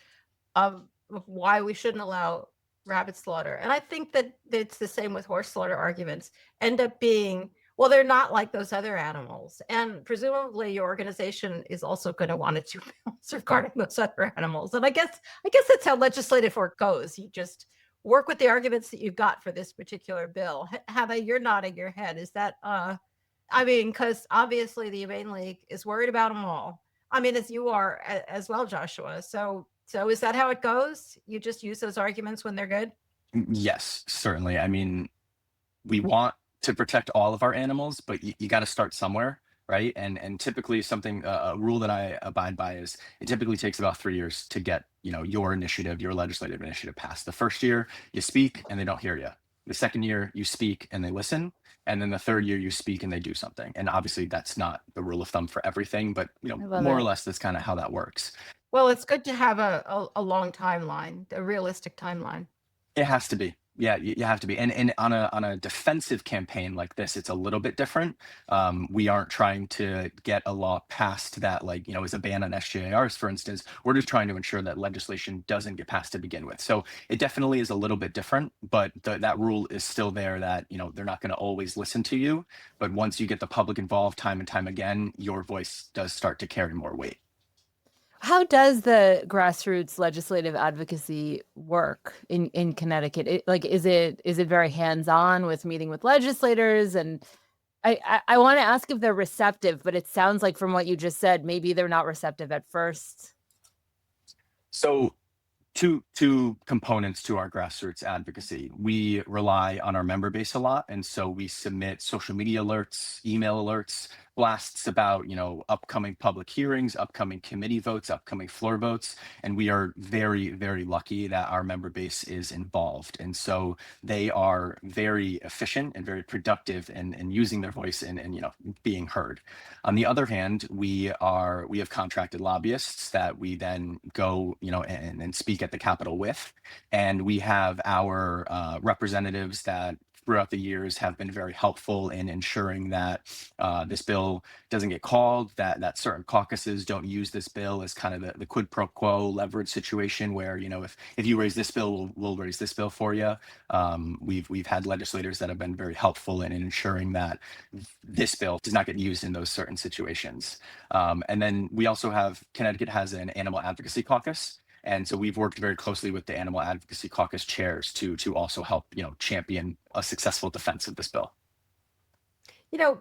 of why we shouldn't allow rabbit slaughter, and I think that it's the same with horse slaughter arguments, end up being, well, they're not like those other animals. And presumably your organization is also going to want to do bills regarding those other animals. And I guess that's how legislative work goes. You just work with the arguments that you've got for this particular bill. Heather, you're nodding your head. Is that, because obviously the Humane League is worried about them all. As you are as well, Joshua. So is that how it goes? You just use those arguments when they're good? Yes, certainly. We want to protect all of our animals, but you got to start somewhere, right? And typically a rule that I abide by is it typically takes about 3 years to get your initiative, your legislative initiative passed. The first year you speak and they don't hear you. The second year you speak and they listen. And then the third year you speak and they do something. And obviously that's not the rule of thumb for everything, but more or less that's kind of how that works. Well, it's good to have a long timeline, a realistic timeline. It has to be. Yeah, you have to be. And on a defensive campaign like this, it's a little bit different. We aren't trying to get a law passed that is a ban on SGIRs, for instance. We're just trying to ensure that legislation doesn't get passed to begin with. So it definitely is a little bit different, but that rule is still there that, they're not going to always listen to you. But once you get the public involved time and time again, your voice does start to carry more weight. How does the grassroots legislative advocacy work in Connecticut? Is it very hands-on with meeting with legislators? And I want to ask if they're receptive, but it sounds like from what you just said, maybe they're not receptive at first. So two components to our grassroots advocacy. We rely on our member base a lot. And so we submit social media alerts, email alerts, blasts about, upcoming public hearings, upcoming committee votes, upcoming floor votes. And we are very, very lucky that our member base is involved. And so they are very efficient and very productive in using their voice and being heard. On the other hand, we have contracted lobbyists that we then go, and speak at the Capitol with. And we have our representatives that throughout the years have been very helpful in ensuring that this bill doesn't get called, that certain caucuses don't use this bill as kind of the quid pro quo leverage situation where, if you raise this bill, we'll raise this bill for you. We've had legislators that have been very helpful in ensuring that this bill does not get used in those certain situations. And then we also Connecticut has an animal advocacy caucus. And so we've worked very closely with the Animal Advocacy Caucus chairs to also help, champion a successful defense of this bill.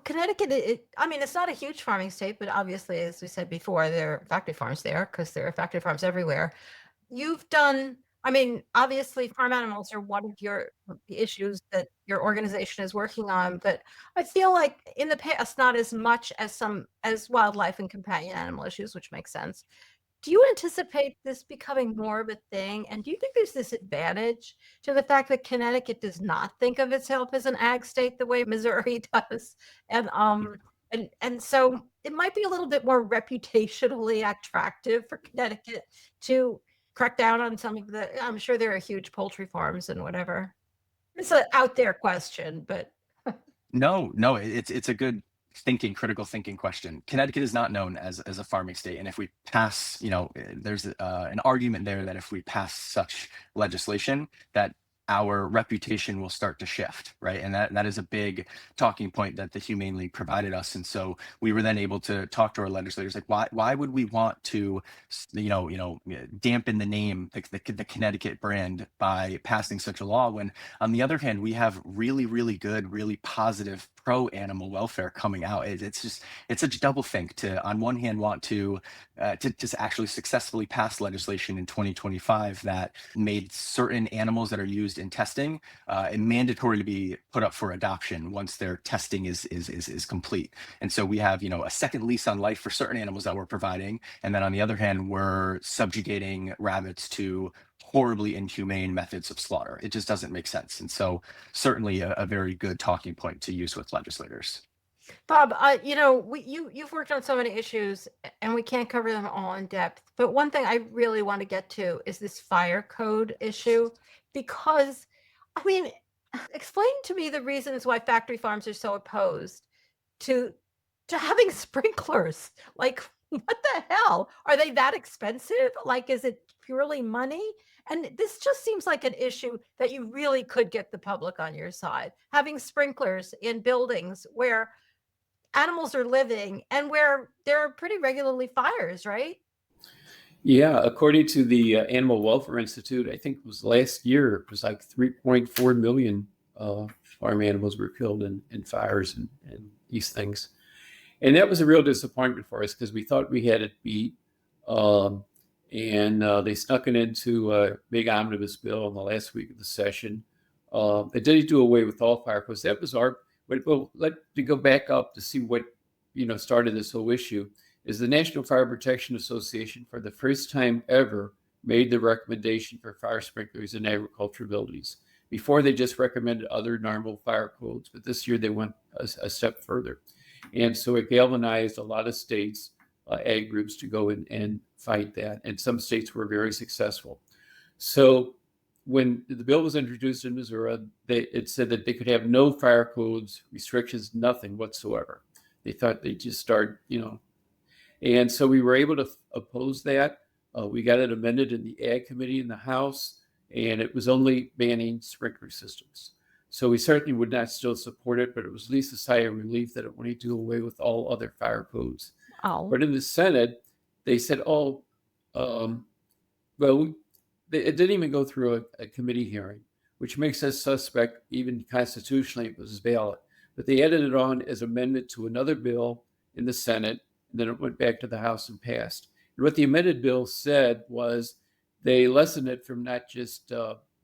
Connecticut, it's not a huge farming state, but obviously, as we said before, there are factory farms there because there are factory farms everywhere. You've done I mean, obviously, farm animals are one of the issues that your organization is working on, but I feel like in the past, not as much as wildlife and companion animal issues, which makes sense. Do you anticipate this becoming more of a thing? And do you think there's this advantage to the fact that Connecticut does not think of itself as an ag state the way Missouri does? And so it might be a little bit more reputationally attractive for Connecticut to crack down on some of the, I'm sure there are huge poultry farms and whatever. It's an out there question, but No, it's a good critical thinking question. Connecticut is not known as a farming state, and if we pass, there's an argument there that if we pass such legislation, that our reputation will start to shift, right? And that is a big talking point that the Humane League provided us. And so we were then able to talk to our legislators, like, why would we want to, dampen the name, the Connecticut brand by passing such a law when, on the other hand, we have really, really good, really positive pro animal welfare coming out. It's such a double think to, on one hand, want to actually successfully pass legislation in 2025 that made certain animals that are used in testing mandatory to be put up for adoption once their testing is complete. And so we have, a second lease on life for certain animals that we're providing. And then on the other hand, we're subjugating rabbits to horribly inhumane methods of slaughter. It just doesn't make sense. And so certainly a very good talking point to use with legislators. Bob, you've worked on so many issues and we can't cover them all in depth. But one thing I really want to get to is this fire code issue, because, I mean, explain to me the reasons why factory farms are so opposed to having sprinklers. Like, what the hell? Are they that expensive? Like, is it purely money? And this just seems like an issue that you really could get the public on your side. Having sprinklers in buildings where animals are living and where there are pretty regularly fires, right? Yeah, according to the Animal Welfare Institute, I think it was last year, it was like 3.4 million farm animals were killed in fires and these things. And that was a real disappointment for us because we thought we had it beat. And they snuck it into a big omnibus bill in the last week of the session. They didn't do away with all fire codes. That was but let me go back up to see what, started this whole issue. Is the National Fire Protection Association, for the first time ever, made the recommendation for fire sprinklers in agricultural buildings. Before, they just recommended other normal fire codes, but this year they went a step further. And so it galvanized a lot of states, ag groups, to go in and fight that. And some states were very successful. So when the bill was introduced in Missouri, it said that they could have no fire codes, restrictions, nothing whatsoever. They thought they'd just start, And so we were able to oppose that. We got it amended in the Ag Committee in the House, and it was only banning sprinkler systems. So we certainly would not still support it, but it was at least a sigh of relief that it wouldn't do away with all other fire codes. Oh. But in the Senate, they said, it didn't even go through a committee hearing, which makes us suspect, even constitutionally, it was valid. But they added it on as amendment to another bill in the Senate, and then it went back to the House and passed. And what the amended bill said was they lessened it from not just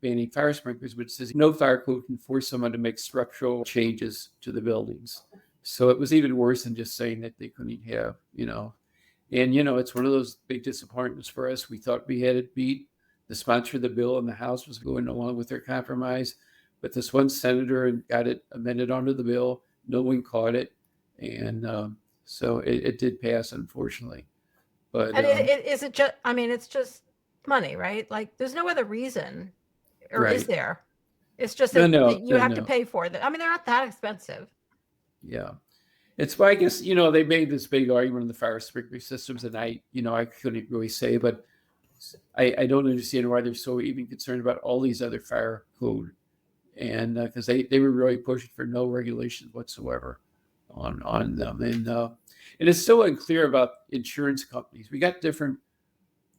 banning fire sprinklers, but it says no fire code can force someone to make structural changes to the buildings. So it was even worse than just saying that they couldn't have, And, it's one of those big disappointments for us. We thought we had it beat. The sponsor of the bill in the House was going along with their compromise, but this one senator got it amended onto the bill. No one caught it. And so it did pass, unfortunately. But And is it just, it's just money, right? Like, there's no other reason, or is there? It's just that you have to pay for them. They're not that expensive. Yeah. It's why I guess, they made this big argument on the fire sprinkler systems, and I couldn't really say, but I don't understand why they're so even concerned about all these other fire code. And because they were really pushing for no regulations whatsoever on them. And it's still unclear about insurance companies. We got different,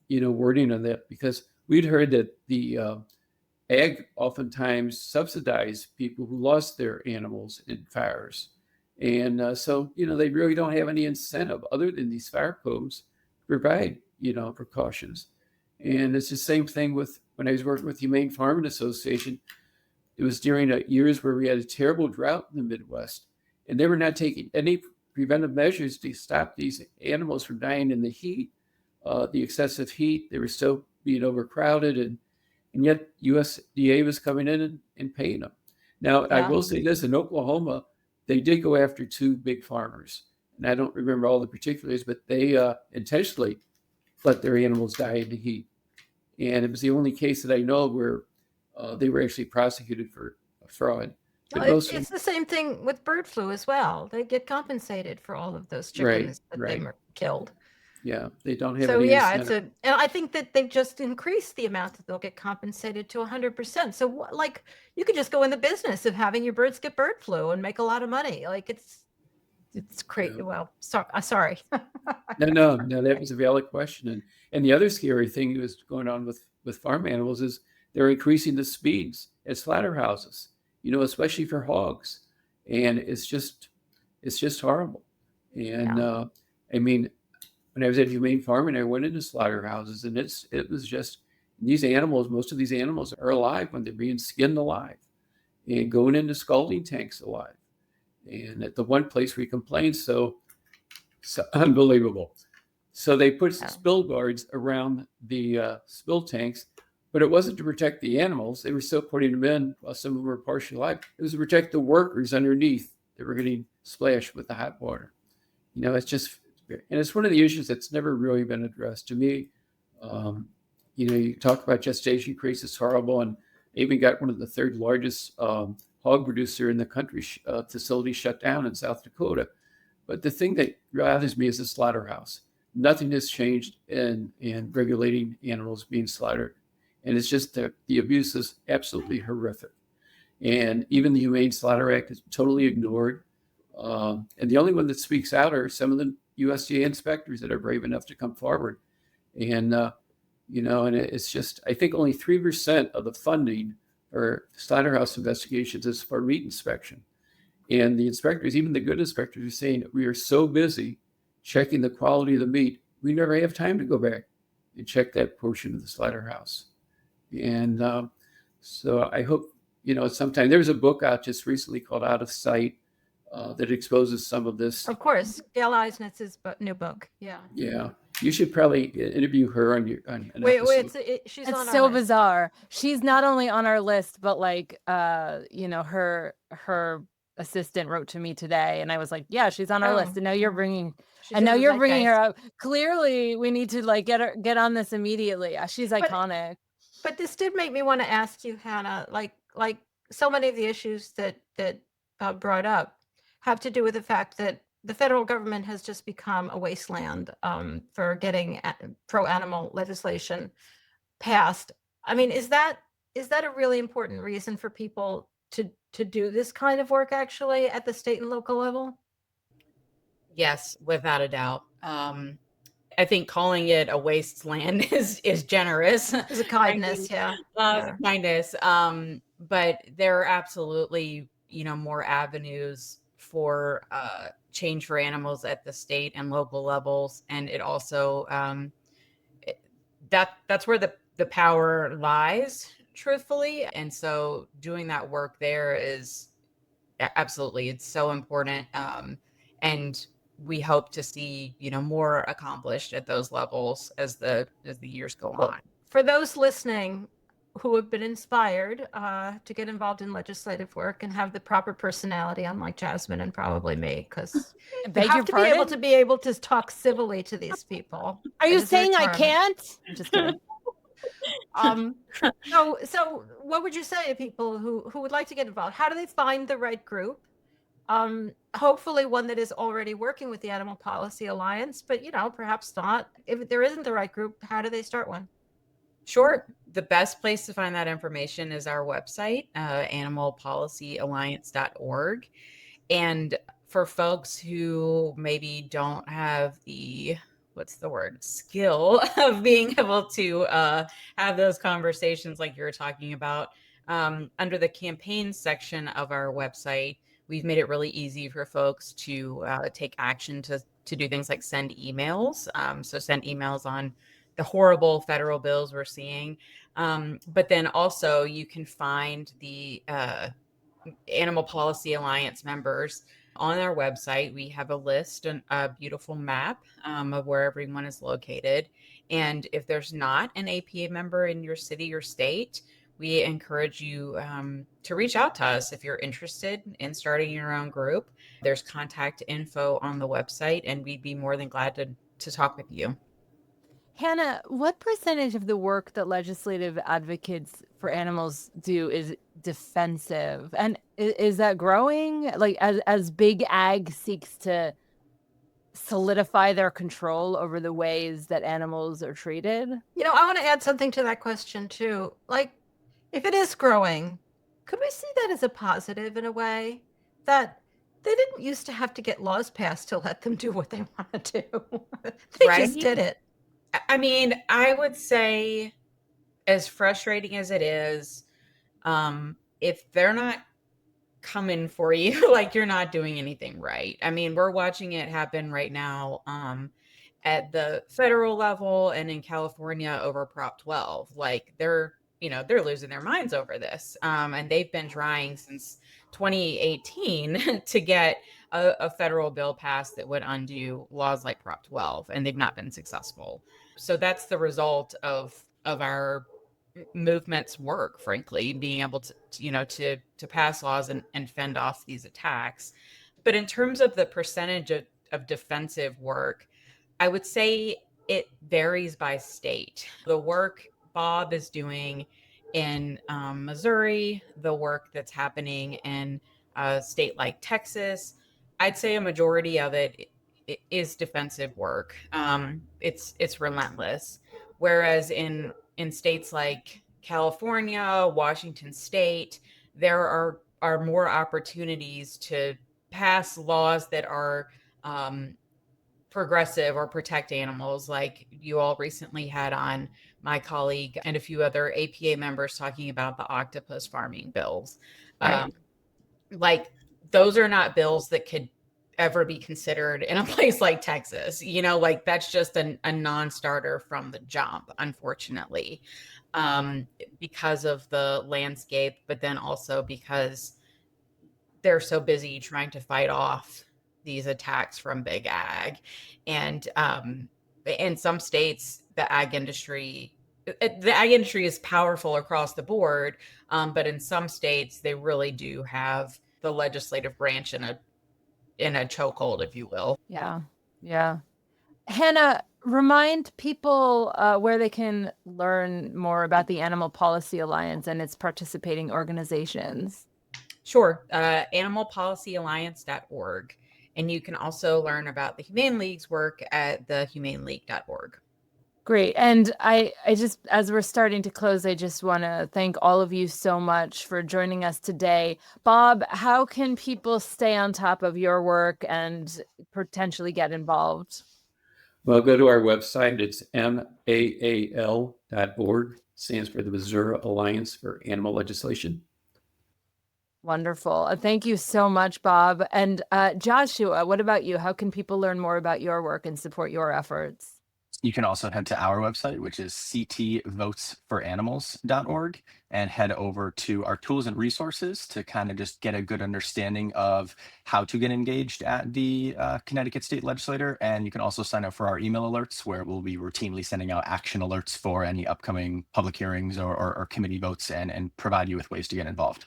wording on that, because we'd heard that the ag oftentimes subsidize people who lost their animals in fires. And so, they really don't have any incentive other than these fire codes to provide, precautions. And it's the same thing with when I was working with Humane Farming Association, it was during years where we had a terrible drought in the Midwest, and they were not taking any preventive measures to stop these animals from dying in the heat, the excessive heat. They were still being overcrowded, and yet USDA was coming in and paying them. Now, I will say this, in Oklahoma, they did go after 2 big farmers. And I don't remember all the particulars, but they intentionally let their animals die in the heat. And it was the only case that I know where they were actually prosecuted for fraud. But Well, it's the same thing with bird flu as well. They get compensated for all of those chickens that they killed. Yeah, they don't have So any yeah, incentive. and I think that they've just increased the amount that they'll get compensated to 100%. So like, you could just go in the business of having your birds get bird flu and make a lot of money. Like it's crazy. Yeah. Well, sorry. No, that was a valid question. And the other scary thing that was going on with farm animals is they're increasing the speeds at slaughterhouses, especially for hogs. And it's just horrible. And I mean, when I was at Humane Farming, I went into slaughterhouses, and it was just these animals. Most of these animals are alive when they're being skinned alive and going into scalding tanks alive. And at the one place we complained, so unbelievable. So they put spill guards around the spill tanks, but it wasn't to protect the animals. They were still putting them in while some of them were partially alive. It was to protect the workers underneath that were getting splashed with the hot water. It's just, and it's one of the issues that's never really been addressed. To me, you talk about gestation crates, it's horrible, and they even got one of the 3rd largest hog producer in the country facility shut down in South Dakota. But the thing that bothers me is the slaughterhouse. Nothing has changed in regulating animals being slaughtered, and it's just the abuse is absolutely horrific. And even the Humane Slaughter Act is totally ignored. And the only one that speaks out are some of the USDA inspectors that are brave enough to come forward. And, and it's just, I think only 3% of the funding for slaughterhouse investigations is for meat inspection. And the inspectors, even the good inspectors, are saying we are so busy checking the quality of the meat, we never have time to go back and check that portion of the slaughterhouse. And so I hope, sometime, there was a book out just recently called Out of Sight, that exposes some of this. Of course, Gail Eisnitz's new book. Yeah. You should probably interview her on an wait, she's on so our bizarre. She's not only on our list, but like, her assistant wrote to me today, and I was like, yeah, she's on our list. And now you're bringing, her up. Clearly, we need to like get on this immediately. She's iconic. But this did make me want to ask you, Hannah, like so many of the issues that brought up have to do with the fact that the federal government has just become a wasteland for getting pro-animal legislation passed. I mean, is that a really important reason for people to do this kind of work actually at the state and local level? Yes, without a doubt. I think calling it a wasteland is generous. It's a kindness, kindness. But there are absolutely, more avenues for change for animals at the state and local levels, and it also that's where the power lies, truthfully. And so doing that work there is absolutely, it's so important, and we hope to see more accomplished at those levels as the years go on. For those listening who have been inspired to get involved in legislative work and have the proper personality, unlike Jasmine and probably me, because you have to be able to talk civilly to these people. Are you saying I can't? I'm just kidding. So what would you say to people who would like to get involved? How do they find the right group? Hopefully one that is already working with the Animal Policy Alliance, but perhaps not. If there isn't the right group, how do they start one? Sure. The best place to find that information is our website, animalpolicyalliance.org. And for folks who maybe don't have the skill of being able to have those conversations like you were talking about, under the campaign section of our website, we've made it really easy for folks to take action to do things like send emails. So send emails on the horrible federal bills we're seeing. But then also you can find the Animal Policy Alliance members on our website. We have a list and a beautiful map of where everyone is located. And if there's not an APA member in your city or state, we encourage you to reach out to us if you're interested in starting your own group. There's contact info on the website, and we'd be more than glad to talk with you. Hannah, what percentage of the work that legislative advocates for animals do is defensive? And is that growing? Like as big ag seeks to solidify their control over the ways that animals are treated? I want to add something to that question too. Like, if it is growing, could we see that as a positive in a way? That they didn't used to have to get laws passed to let them do what they want to do. They just did it. I mean, I would say, as frustrating as it is, if they're not coming for you, like, you're not doing anything right. I mean, we're watching it happen right now at the federal level and in California over Prop 12. Like, they're losing their minds over this. And they've been trying since 2018 to get a federal bill passed that would undo laws like Prop 12, and they've not been successful. So that's the result of our movement's work, frankly, being able to pass laws and fend off these attacks. But in terms of the percentage of defensive work, I would say it varies by state. The work Bob is doing in Missouri, the work that's happening in a state like Texas, I'd say a majority of it is defensive work. It's relentless. Whereas in states like California, Washington State, there are more opportunities to pass laws that are progressive or protect animals. Like you all recently had on my colleague and a few other APA members talking about the octopus farming bills. Right. Like those are not bills that could ever be considered in a place like Texas. Like that's just a non-starter from the jump, unfortunately, because of the landscape, but then also because they're so busy trying to fight off these attacks from big ag. And in some states, the ag industry is powerful across the board. But in some states, they really do have the legislative branch in a chokehold, if you will. Yeah. Yeah. Hannah, remind people where they can learn more about the Animal Policy Alliance and its participating organizations. Sure. Animalpolicyalliance.org. And you can also learn about the Humane League's work at thehumaneleague.org. Great. And I just, as we're starting to close, I just want to thank all of you so much for joining us today. Bob, how can people stay on top of your work and potentially get involved? Well, go to our website. It's maal.org. Stands for the Missouri Alliance for Animal Legislation. Wonderful. Thank you so much, Bob. And Joshua, what about you? How can people learn more about your work and support your efforts? You can also head to our website, which is ctvotesforanimals.org, and head over to our tools and resources to kind of just get a good understanding of how to get engaged at the Connecticut State Legislature. And you can also sign up for our email alerts, where we'll be routinely sending out action alerts for any upcoming public hearings or committee votes, and provide you with ways to get involved.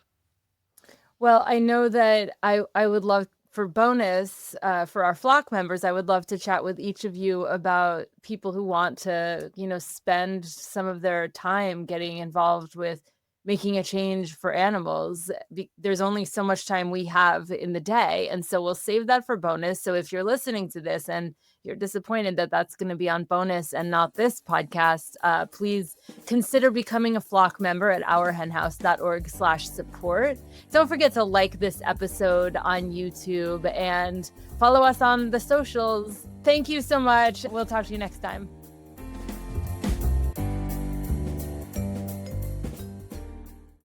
Well, I know that I would love, for bonus, for our flock members, I would love to chat with each of you about people who want to, spend some of their time getting involved with making a change for animals. There's only so much time we have in the day. And so we'll save that for bonus. So if you're listening to this and you're disappointed that that's going to be on bonus and not this podcast, please consider becoming a flock member at ourhenhouse.org/support. Don't forget to like this episode on YouTube and follow us on the socials. Thank you so much. We'll talk to you next time.